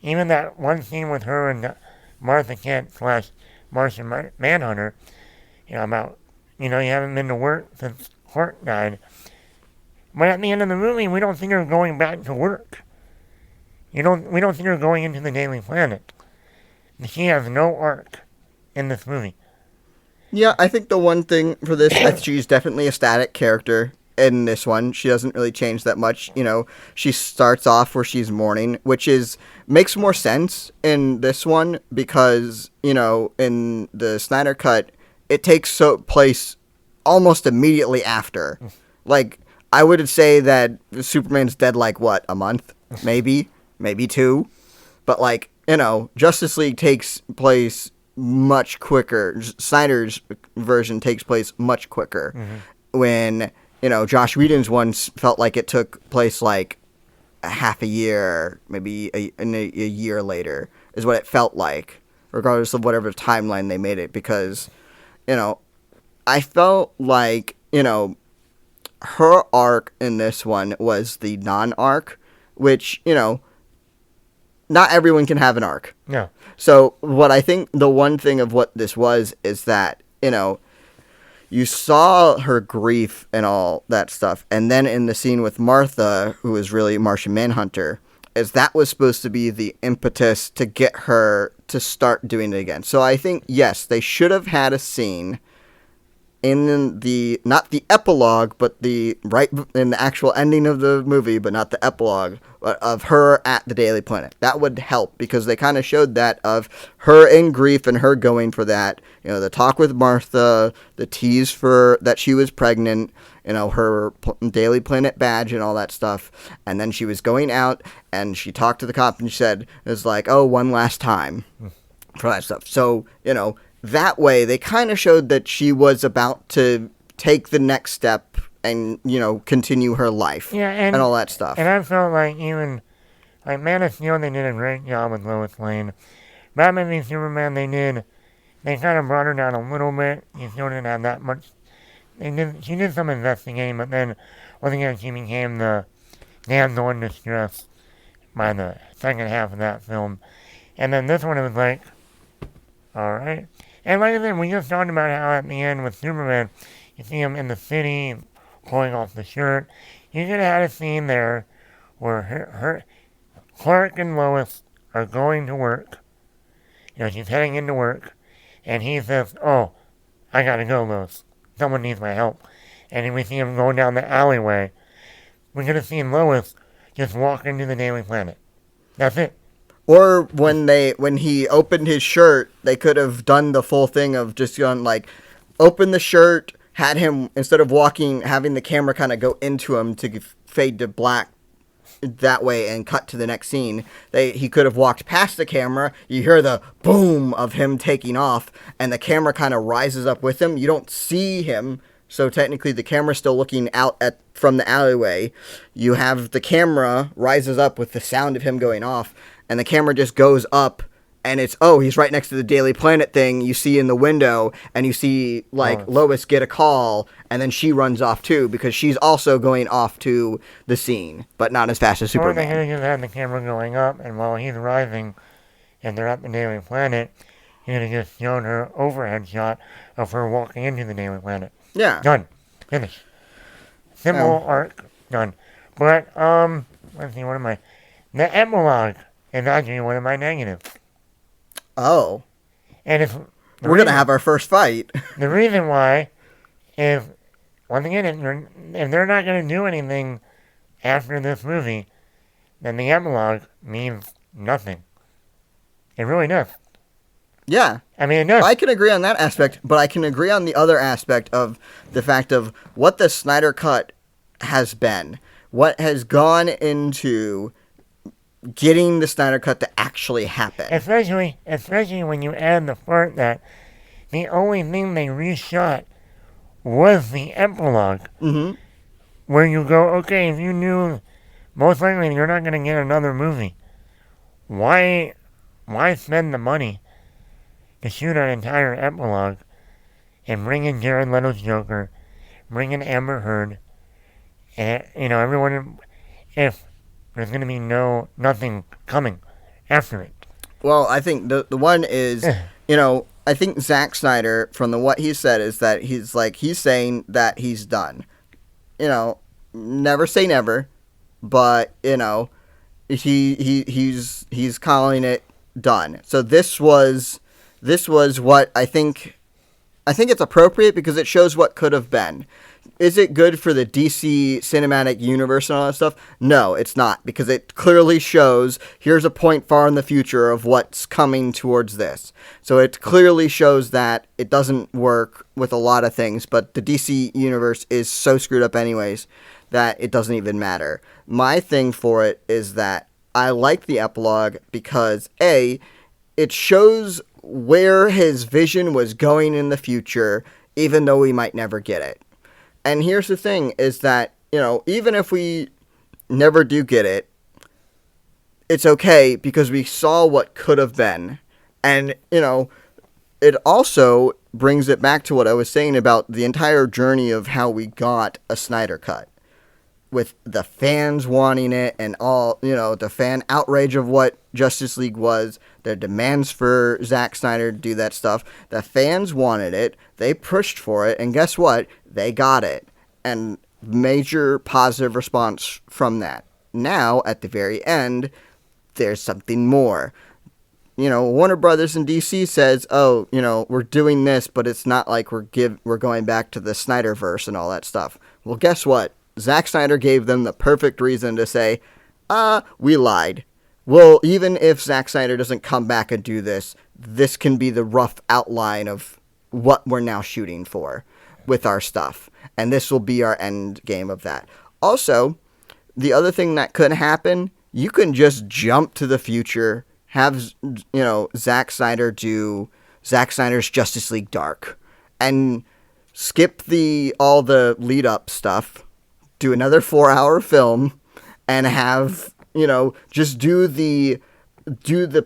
Even that one scene with her and Martha Kent / Martian Manhunter, about, you haven't been to work since Clark died. But at the end of the movie, we don't see her going back to work. We don't see her going into the Daily Planet. She has no arc in this movie. Yeah, I think the one thing for this, she's definitely a static character in this one. She doesn't really change that much. You know, she starts off where she's mourning, which makes more sense in this one because, you know, in the Snyder Cut, it takes place almost immediately after. Like, I would say that Superman's dead like, what, a month? Maybe 2. But, like, you know, Justice League takes place much quicker. Snyder's version takes place much quicker. When, you know, Josh Whedon's one felt like it took place like a half a year, maybe a year later, is what it felt like, regardless of whatever timeline they made it. Because, you know, I felt like, you know, her arc in this one was the non-arc, which, you know, not everyone can have an arc. No. So what I think the one thing of what this was is that, you know, you saw her grief and all that stuff. And then in the scene with Martha, who is really Martian Manhunter, is that was supposed to be the impetus to get her to start doing it again. So I think, yes, they should have had a scene in the, not the epilogue, but the right in the actual ending of the movie, but not the epilogue, of her at the Daily Planet. That would help because they kind of showed that of her in grief and her going for that. You know, the talk with Martha, the tease for that she was pregnant, you know, her Daily Planet badge and all that stuff. And then she was going out and she talked to the cop and she said, it was like, oh, one last time for that stuff. So, you know, that way they kind of showed that she was about to take the next step and, you know, continue her life and all that stuff. And I felt like even, like, Man of Steel, they did a great job with Lois Lane. Batman v Superman, they kind of brought her down a little bit. You still didn't have that much. She did some investigating, but then, once again, she became the damsel in distress by the second half of that film. And then this one, it was like, alright. And like I said, we just talked about how at the end with Superman, you see him in the city, pulling off the shirt. You could have had a scene there where Clark and Lois are going to work. You know, she's heading into work. And he says, oh, I gotta go, Lois. Someone needs my help. And then we see him going down the alleyway. We could have seen Lois just walk into the Daily Planet. That's it. Or when he opened his shirt, they could have done the full thing of just going like, open the shirt, had him, instead of walking, having the camera kind of go into him to fade to black that way and cut to the next scene. He could have walked past the camera. You hear the boom of him taking off, and the camera kind of rises up with him. You don't see him, so technically the camera's still looking out from the alleyway. You have the camera rises up with the sound of him going off, and the camera just goes up, and it's, oh, he's right next to the Daily Planet thing you see in the window, and you see, like, Lois get a call, and then she runs off, too, because she's also going off to the scene, but not as fast as Superman. Or they could have just had the camera going up, and while he's arriving, and they're at the Daily Planet, he could have just shown her overhead shot of her walking into the Daily Planet. Yeah. Done. Finish. Simple arc. Done. But, let's see, what am I? The epilogue is actually one of my negatives. Oh. And if we're going to have our first fight. The reason why is, once again, if they're not going to do anything after this movie, then the epilogue means nothing. It really does. Yeah. I mean, it does. I can agree on that aspect, but I can agree on the other aspect of the fact of what the Snyder Cut has been. What has gone into getting the Snyder Cut to actually happen. Especially when you add the part that the only thing they reshot was the epilogue. Mm-hmm. Where you go, okay, if you knew most likely you're not going to get another movie, why spend the money to shoot an entire epilogue and bring in Jared Leto's Joker, bring in Amber Heard, and, you know, everyone, if there's going to be nothing coming after it. Well, I think the one is, you know, I think Zack Snyder, from what he said, is that he's saying that he's done. You know, never say never, but, you know, he's calling it done. So this was this was what I think it's appropriate because it shows what could have been. Is it good for the DC cinematic universe and all that stuff? No, it's not, because it clearly shows here's a point far in the future of what's coming towards this. So it clearly shows that it doesn't work with a lot of things, but the DC universe is so screwed up anyways that it doesn't even matter. My thing for it is that I like the epilogue because, A, it shows where his vision was going in the future, even though we might never get it. And here's the thing, is that, even if we never do get it, it's okay, because we saw what could have been. And, it also brings it back to what I was saying about the entire journey of how we got a Snyder Cut. With the fans wanting it and all, the fan outrage of what Justice League was, their demands for Zack Snyder to do that stuff. The fans wanted it, they pushed for it, and guess what? They got it. And major positive response from that. Now, at the very end, there's something more. Warner Brothers and DC says, we're doing this, but it's not like we're going back to the Snyderverse and all that stuff. Well, guess what? Zack Snyder gave them the perfect reason to say, we lied. Well, even if Zack Snyder doesn't come back and do this, this can be the rough outline of what we're now shooting for with our stuff. And this will be our end game of that. Also, the other thing that could happen, you can just jump to the future, have, Zack Snyder do Zack Snyder's Justice League Dark, and skip all the lead-up stuff, do another 4-hour film, and have, just do the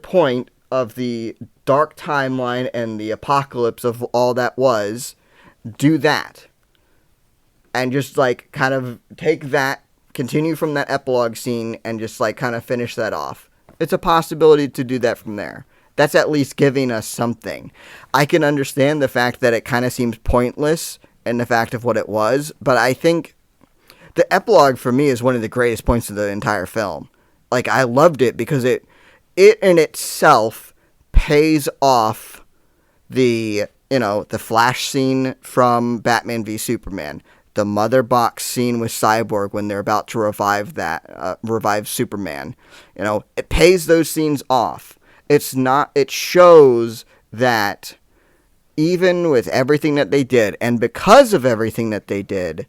point of the dark timeline and the apocalypse of all that was, do that. And just, kind of take that, continue from that epilogue scene, and just, kind of finish that off. It's a possibility to do that from there. That's at least giving us something. I can understand the fact that it kind of seems pointless in the fact of what it was, but I think the epilogue for me is one of the greatest points of the entire film. I loved it because it in itself pays off the Flash scene from Batman v Superman, the Mother Box scene with Cyborg when they're about to revive Superman. It pays those scenes off. It shows that even with everything that they did, and because of everything that they did,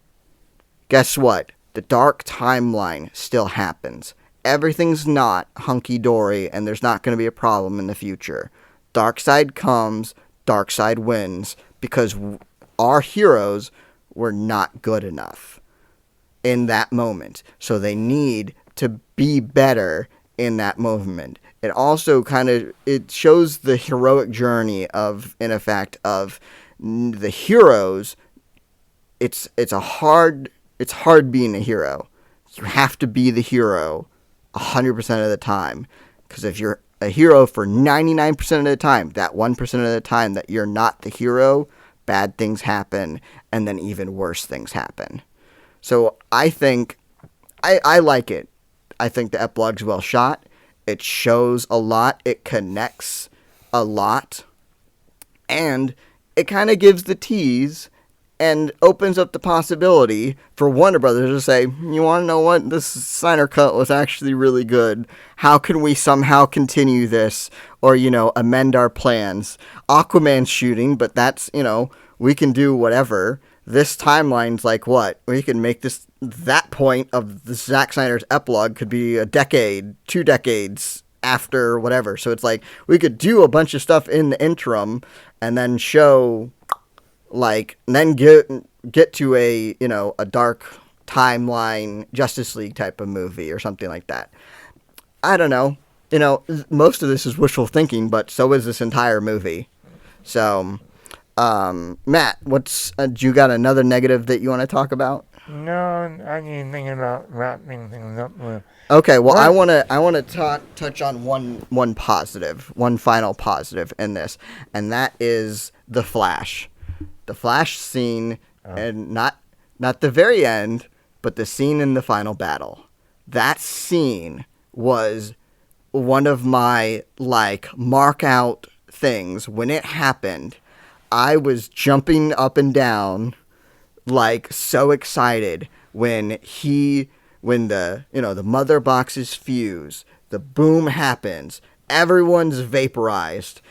guess what? The dark timeline still happens. Everything's not hunky-dory, and there's not going to be a problem in the future. Darkseid comes, Darkseid wins, because our heroes were not good enough in that moment. So they need to be better in that moment. It also it shows the heroic journey of the heroes. It's hard being a hero. You have to be the hero 100% of the time. Because if you're a hero for 99% of the time, that 1% of the time that you're not the hero, bad things happen, and then even worse things happen. So I think, I like it. I think the epilogue's well shot. It shows a lot. It connects a lot. And it kind of gives the tease and opens up the possibility for Warner Brothers to say, you want to know what? This Snyder Cut was actually really good. How can we somehow continue this or, amend our plans? Aquaman's shooting, but that's, we can do whatever. This timeline's what? We can make that point of the Zack Snyder's epilogue could be a decade, 2 decades after whatever. So it's we could do a bunch of stuff in the interim and then show, then get to a dark timeline Justice League type of movie or something like that. I don't know. Most of this is wishful thinking, but so is this entire movie. So, Matt, do you got another negative that you want to talk about? No, I ain't thinking about wrapping things up with. Okay, well, I want to touch on one positive, one final positive in this, and that is the Flash. The Flash scene, and not the very end, but the scene in the final battle. That scene was one of my, mark out things, when it happened, I was jumping up and down, like, so excited when the mother boxes fuse, the boom happens, everyone's vaporized,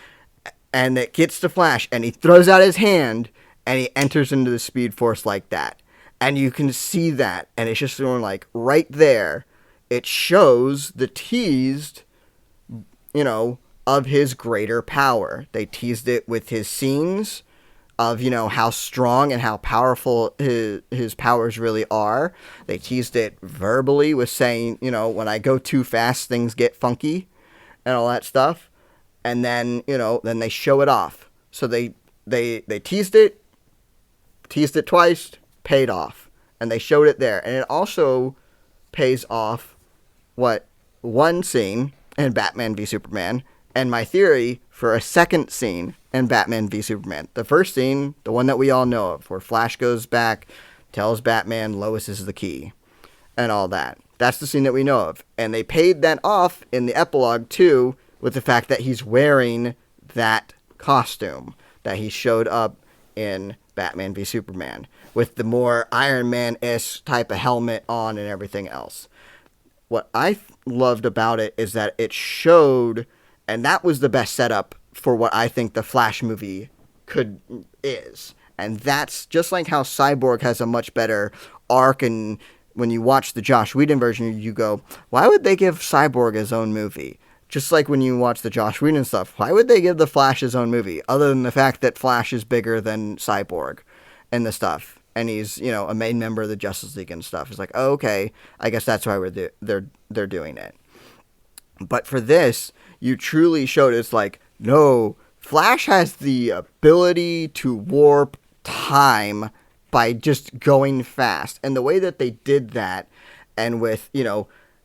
and it gets to Flash, and he throws out his hand, and he enters into the Speed Force like that. And you can see that, and it's just going like right there. It shows the teased, of his greater power. They teased it with his scenes of, how strong and how powerful his powers really are. They teased it verbally with saying, when I go too fast, things get funky and all that stuff. And then, then they show it off. So they teased it twice, paid off. And they showed it there. And it also pays off one scene in Batman v Superman, and my theory for a second scene in Batman v Superman. The first scene, the one that we all know of, where Flash goes back, tells Batman Lois is the key, and all that. That's the scene that we know of. And they paid that off in the epilogue, too, with the fact that he's wearing that costume that he showed up in Batman v Superman, with the more Iron Man-esque type of helmet on and everything else. What I loved about it is that it showed, and that was the best setup for what I think the Flash movie is. And that's just like how Cyborg has a much better arc, and when you watch the Joss Whedon version, you go, why would they give Cyborg his own movie? Just like when you watch the Joss Whedon stuff, why would they give the Flash his own movie? Other than the fact that Flash is bigger than Cyborg and the stuff. And he's, a main member of the Justice League and stuff. It's like, oh, okay, I guess that's why they're doing it. But for this, you truly showed it's like, no, Flash has the ability to warp time by just going fast. And the way that they did that, and with,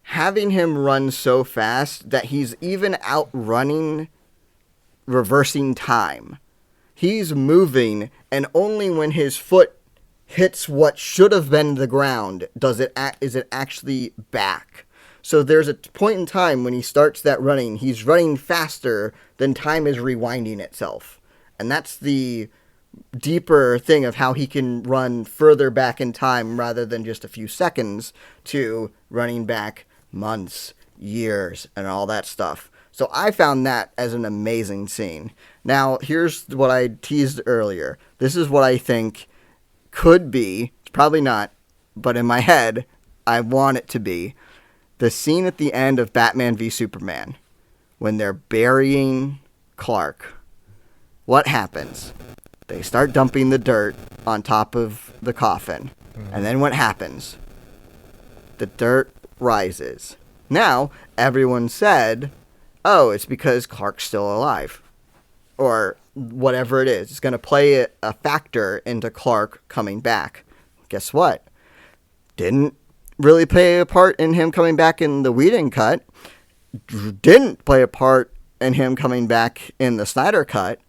having him run so fast that he's even outrunning reversing time. He's moving, and only when his foot hits what should have been the ground is it actually back. So there's a point in time when he starts that running, he's running faster than time is rewinding itself. And that's the deeper thing of how he can run further back in time rather than just a few seconds to running back months, years, and all that stuff. So I found that as an amazing scene. Now, here's what I teased earlier. This is what I think could be, it's probably not, but in my head, I want it to be, the scene at the end of Batman v Superman, when they're burying Clark. What happens? They start dumping the dirt on top of the coffin. And then what happens? The dirt rises. Now, everyone said, oh, it's because Clark's still alive. Or whatever it is. It's going to play a factor into Clark coming back. Guess what? Didn't really play a part in him coming back in the Whedon cut. Didn't play a part in him coming back in the Snyder cut.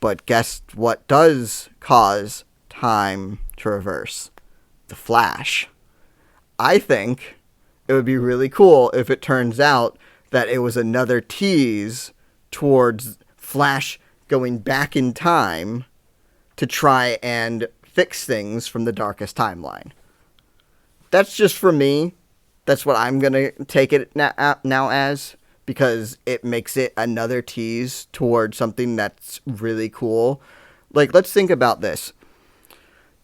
But guess what does cause time to reverse? The Flash. I think it would be really cool if it turns out that it was another tease towards Flash going back in time to try and fix things from the darkest timeline. That's just for me. That's what I'm going to take it now as, because it makes it another tease towards something that's really cool. Like, let's think about this.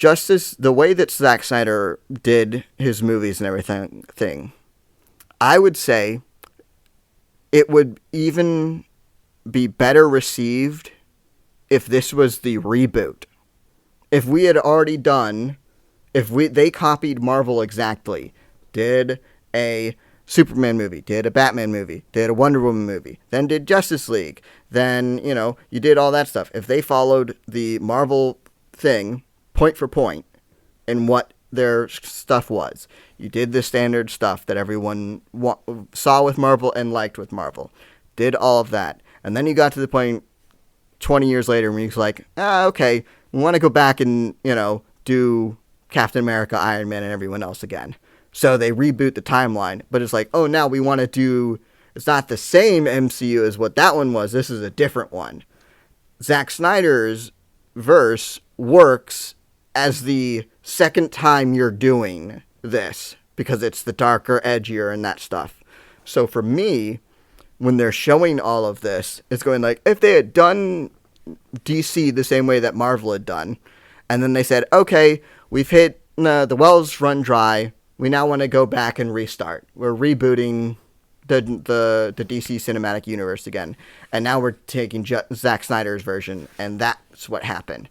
The way that Zack Snyder did his movies and everything, I would say it would even be better received if this was the reboot. If we had already done, they copied Marvel exactly, did a Superman movie, did a Batman movie, did a Wonder Woman movie, then did Justice League, then, you did all that stuff. If they followed the Marvel thing, point for point, in what their stuff was. You did the standard stuff that everyone saw with Marvel and liked with Marvel. Did all of that. And then you got to the point 20 years later when you're like, okay, we want to go back and, do Captain America, Iron Man, and everyone else again. So they reboot the timeline. But it's like, oh, now we want to do, it's not the same MCU as what that one was. This is a different one. Zack Snyder's verse works as the second time you're doing this because it's the darker, edgier, and that stuff. So for me, when they're showing all of this, it's going like, if they had done DC the same way that Marvel had done, and then they said, okay, we've hit the wells run dry, we now want to go back and restart. We're rebooting the DC cinematic universe again, and now we're taking Zack Snyder's version, and that's what happened.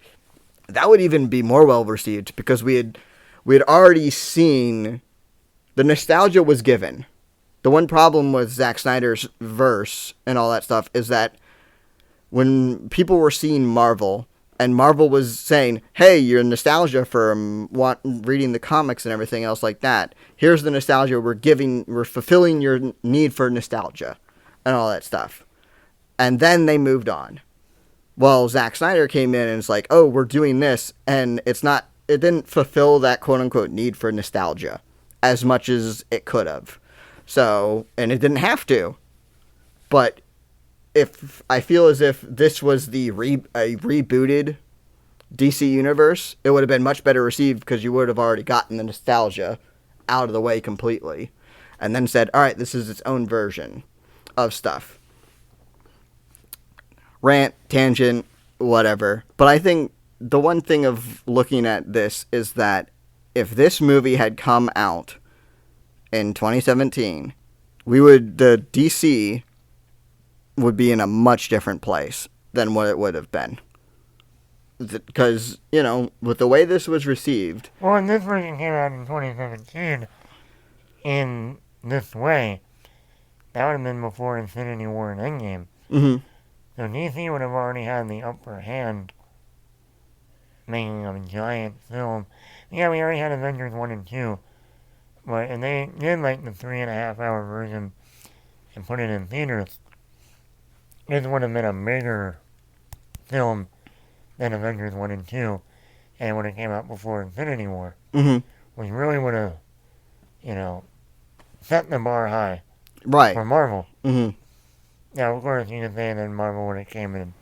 That would even be more well received because we had already seen the nostalgia was given. The one problem with Zack Snyder's verse and all that stuff is that when people were seeing Marvel, and Marvel was saying, hey, your nostalgia from reading the comics and everything else like that, here's the nostalgia we're fulfilling your need for nostalgia and all that stuff. And then they moved on. Well, Zack Snyder came in and it's like, oh, we're doing this, and it didn't fulfill that quote-unquote need for nostalgia as much as it could have. So, and it didn't have to. But if I feel as if this was a rebooted DC universe, it would have been much better received because you would have already gotten the nostalgia out of the way completely. And then said, all right, this is its own version of stuff. Rant, tangent, whatever. But I think the one thing of looking at this is that if this movie had come out in 2017, the DC would be in a much different place than what it would have been. Because, with the way this was received... Well, and this version came out in 2017 in this way. That would have been before Infinity War and Endgame. Mm-hmm. So DC would have already had the upper hand making a giant film. Yeah, we already had Avengers 1 and 2. And they did like the 3.5-hour version and put it in theaters. This would have been a bigger film than Avengers 1 and 2. And it would have came out before Infinity War. Mm-hmm. Which really would have, set the bar high. Right. For Marvel. Mm-hmm. Now, of course, you can say that Marvel would have came in and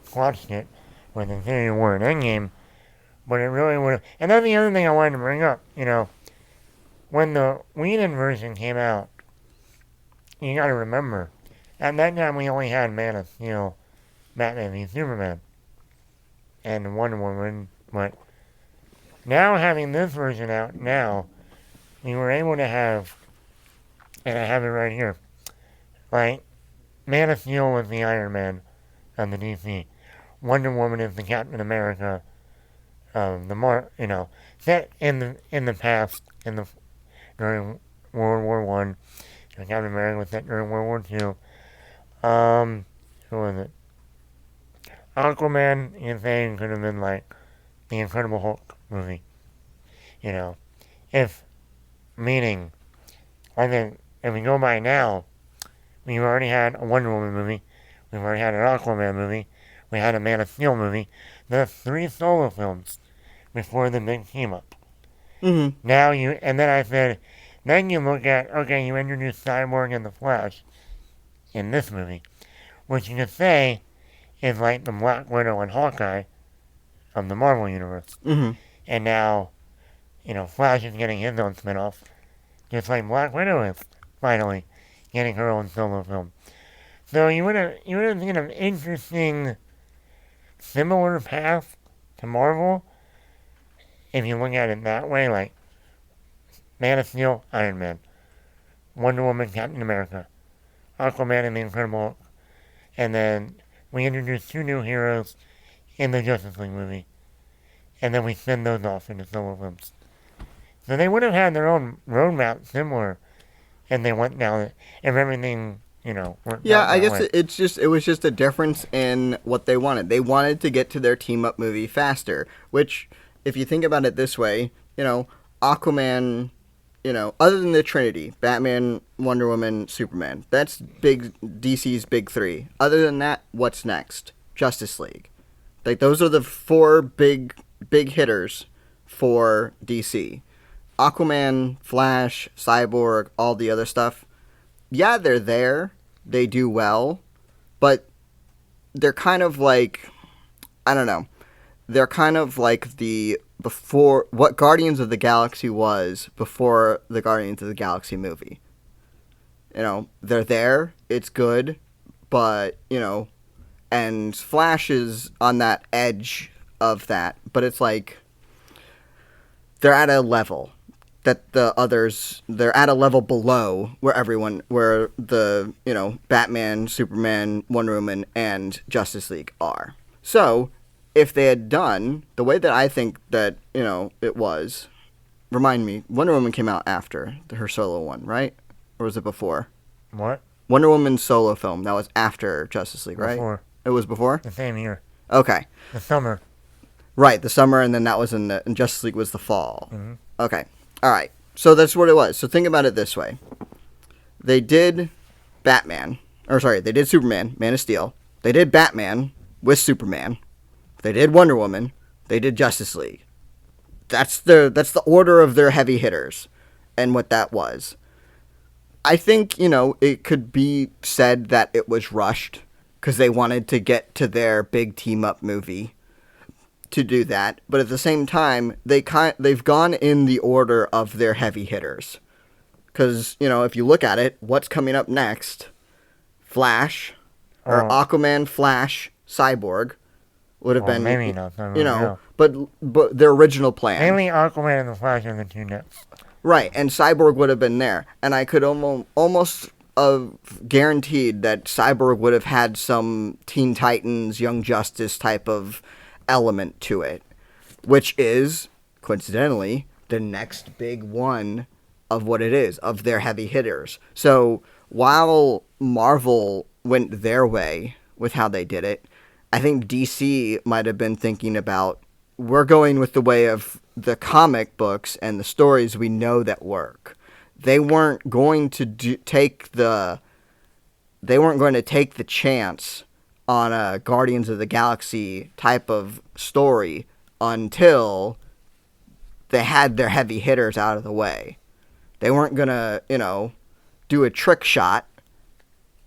squashed it with Infinity War and Endgame, but it really would have... And that's the other thing I wanted to bring up, when the Whedon version came out, you gotta remember, at that time we only had Man of Steel, Batman v Superman, and Wonder Woman, but now having this version out now, we were able to have, and I have it right here, like, Man of Steel was the Iron Man of the DC. Wonder Woman is the Captain America of the set in the past during World War One. Captain America was set during World War Two. Who was it? Aquaman, you saying could have been like the Incredible Hulk movie. Meaning, I think if we go by now, we've already had a Wonder Woman movie. We've already had an Aquaman movie. We had a Man of Steel movie. There's 3 solo films before the big team up. Mm-hmm. And then I said, then you look at, okay, you introduce Cyborg and the Flash in this movie, which you could say is like the Black Widow and Hawkeye of the Marvel Universe. Mm-hmm. And now, Flash is getting his own spinoff, just like Black Widow is, finally getting her own solo film. So you would have seen an interesting, similar path to Marvel, if you look at it that way, like Man of Steel, Iron Man, Wonder Woman, Captain America, Aquaman, and the Incredible Hulk. And then we introduced 2 new heroes in the Justice League movie. And then we send those off into solo films. So they would have had their own roadmap similar, and they went down it. If everything, worked Yeah, out I that guess way. it was just a difference in what they wanted. They wanted to get to their team-up movie faster, which, if you think about it this way, Aquaman, other than the Trinity, Batman, Wonder Woman, Superman, that's DC's big 3. Other than that, what's next? Justice League. Like, those are the 4 big hitters for DC. Aquaman, Flash, Cyborg, all the other stuff, yeah, they're there. They do well. But they're kind of like I don't know. They're kind of like before what Guardians of the Galaxy was before the Guardians of the Galaxy movie. They're there, it's good, but, and Flash is on that edge of that, but it's like they're at a level that they're at a level below where the, Batman, Superman, Wonder Woman, and Justice League are. So, if they had done the way that I think that, it was, remind me, Wonder Woman came out after her solo one, right? Or was it before? What? Wonder Woman's solo film, that was after Justice League, right? Before. It was before? The same year. Okay. The summer. Right, the summer, and then that was and Justice League was the fall. Mm-hmm. Okay. All right. So that's what it was. So think about it this way. They did they did Superman, Man of Steel. They did Batman with Superman. They did Wonder Woman. They did Justice League. That's the order of their heavy hitters and what that was. I think, it could be said that it was rushed because they wanted to get to their big team-up movie to do that. But at the same time, they've gone in the order of their heavy hitters. Because, if you look at it, what's coming up next? Flash, or Aquaman, Flash, Cyborg would have been, maybe not. but their original plan. Mainly Aquaman and the Flash are the two next. Right, and Cyborg would have been there. And I could almost guaranteed that Cyborg would have had some Teen Titans, Young Justice type of element to it. Which is, coincidentally, the next big one of what it is, of their heavy hitters. So, while Marvel went their way with how they did it, I think DC might have been thinking about, we're going with the way of the comic books and the stories we know that work. They weren't going to take the chance on a Guardians of the Galaxy type of story until they had their heavy hitters out of the way. They weren't going to, do a trick shot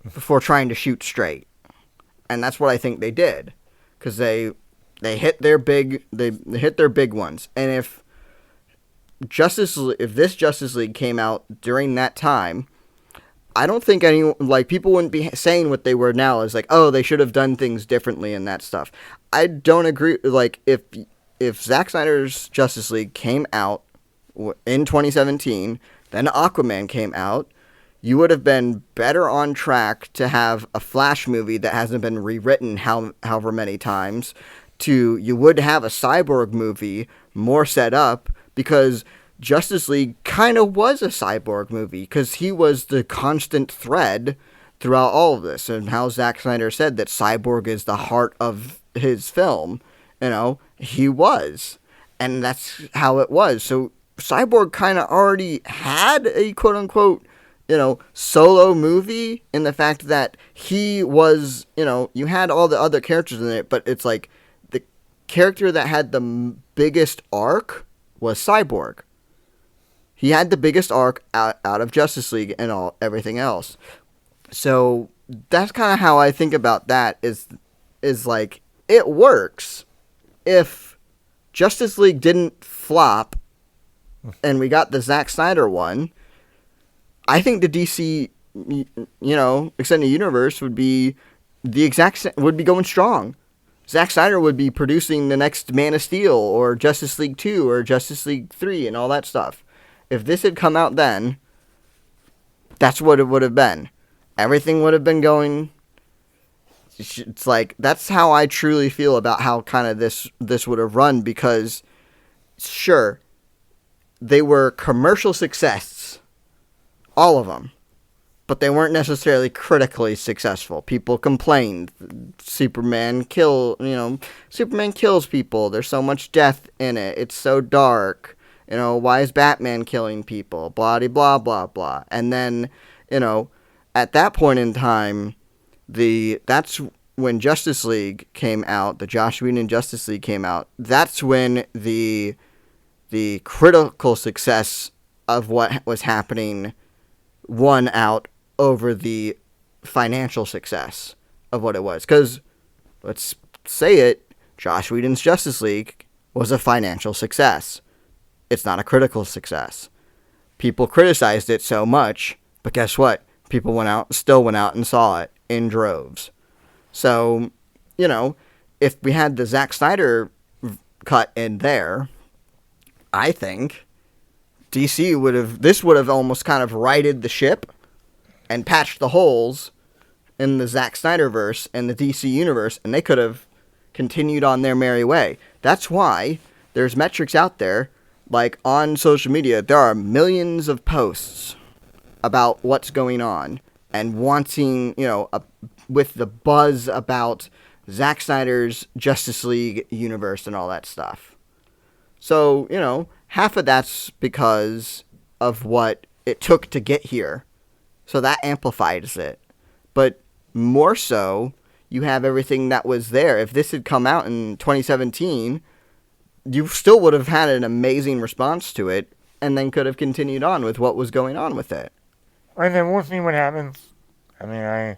before trying to shoot straight. And that's what I think they did. Because they hit their big ones. And if this Justice League came out during that time, I don't think people wouldn't be saying what they were now is like, oh, they should have done things differently and that stuff. I don't agree. Like, if Zack Snyder's Justice League came out in 2017, then Aquaman came out, you would have been better on track to have a Flash movie that hasn't been rewritten however many times. You would have a Cyborg movie more set up, because Justice League kind of was a Cyborg movie, because he was the constant thread throughout all of this, and how Zack Snyder said that Cyborg is the heart of his film. He was, and that's how it was. So Cyborg kind of already had a quote-unquote, solo movie, in the fact that he was, you had all the other characters in it, but it's like the character that had the biggest arc was Cyborg. He had the biggest arc out of Justice League and everything else. So that's kind of how I think about that, is like, it works. If Justice League didn't flop and we got the Zack Snyder one, I think the DC, extended universe would be would be going strong. Zack Snyder would be producing the next Man of Steel or Justice League 2 or Justice League 3 and all that stuff. If this had come out then, that's what it would have been. Everything would have been going. It's like, that's how I truly feel about how kind of this would have run, because sure, they were commercial success, all of them, but they weren't necessarily critically successful. People complained. Superman kills people. There's so much death in it. It's so dark. Why is Batman killing people? Blah, blah, blah, blah. And then, at that point in time, that's when Justice League came out, the Joss Whedon Justice League came out. That's when the critical success of what was happening won out over the financial success of what it was. Because, let's say it, Joss Whedon's Justice League was a financial success. It's not a critical success. People criticized it so much, but guess what? People still went out and saw it in droves. So, if we had the Zack Snyder cut in there, I think this would have almost kind of righted the ship and patched the holes in the Zack Snyderverse and the DC universe, and they could have continued on their merry way. That's why there's metrics out there, like on social media, there are millions of posts about what's going on and wanting, with the buzz about Zack Snyder's Justice League universe and all that stuff. So, half of that's because of what it took to get here. So that amplifies it. But more so, you have everything that was there. If this had come out in 2017, you still would have had an amazing response to it and then could have continued on with what was going on with it. And then we'll see what happens. I mean, I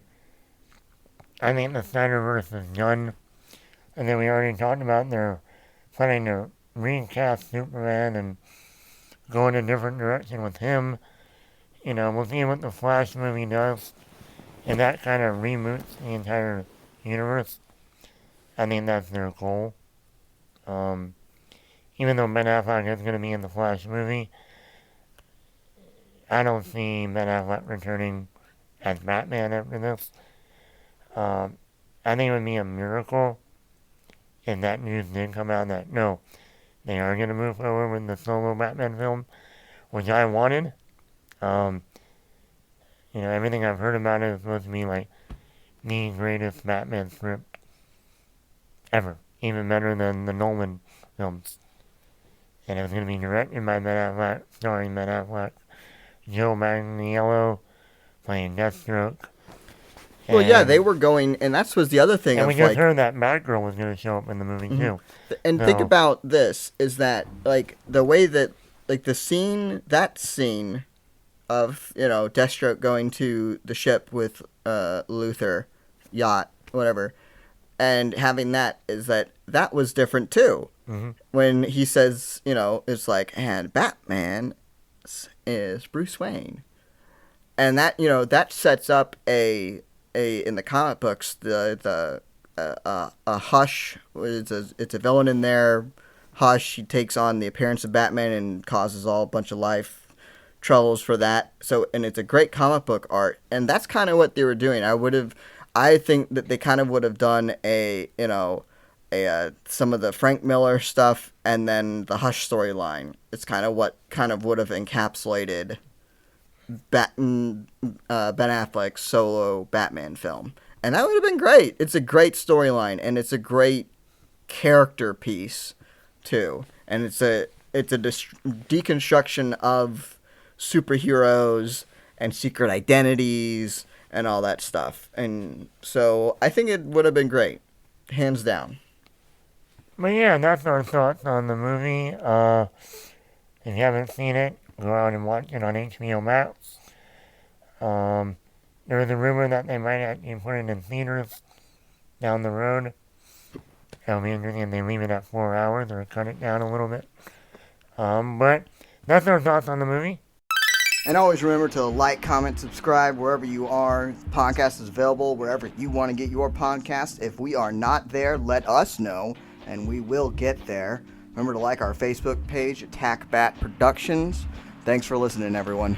think the Snyderverse is done. And then we already talked about they're planning to recast Superman and go in a different direction with him. We'll see what the Flash movie does. And that kind of reboots the entire universe. I think that's their goal. Even though Ben Affleck is going to be in the Flash movie, I don't see Ben Affleck returning as Batman after this. I think it would be a miracle if that news did come out that, no, they are going to move forward with the solo Batman film, which I wanted. Everything I've heard about it is supposed to be like the greatest Batman script ever. Even better than the Nolan films. And it was going to be directed by Ben Affleck, starring Ben Affleck, Joe Manganiello playing Deathstroke. Well, yeah, they were going, and that was the other thing. And we just heard that Batgirl was going to show up in the movie, too. And think about this, is that, the way that, that scene of, Deathstroke going to the ship with Luthor, yacht, whatever, and having that was different, too. Mm-hmm. When he says, it's like, and Batman is Bruce Wayne. And that, that sets up in the comic books, a Hush, it's a villain in there. Hush, he takes on the appearance of Batman and causes a bunch of life troubles for that. So, and it's a great comic book art, and that's kind of what they were doing. I think that they kind of would have done some of the Frank Miller stuff and then the Hush storyline. It's kind of what kind of would have encapsulated Ben Affleck's solo Batman film. And that would have been great. It's a great storyline, and it's a great character piece, too. And it's a deconstruction of superheroes and secret identities and all that stuff. And so I think it would have been great. Hands down. But yeah, that's our thoughts on the movie. If you haven't seen it, go out and watch it on HBO Max. There was a rumor that they might actually put it in theaters down the road. It'll be interesting if they leave it at 4 hours or cut it down a little bit. But that's our thoughts on the movie. And always remember to like, comment, subscribe wherever you are. The podcast is available wherever you want to get your podcast. If we are not there, let us know, and we will get there. Remember to like our Facebook page, Attack Bat Productions. Thanks for listening, everyone.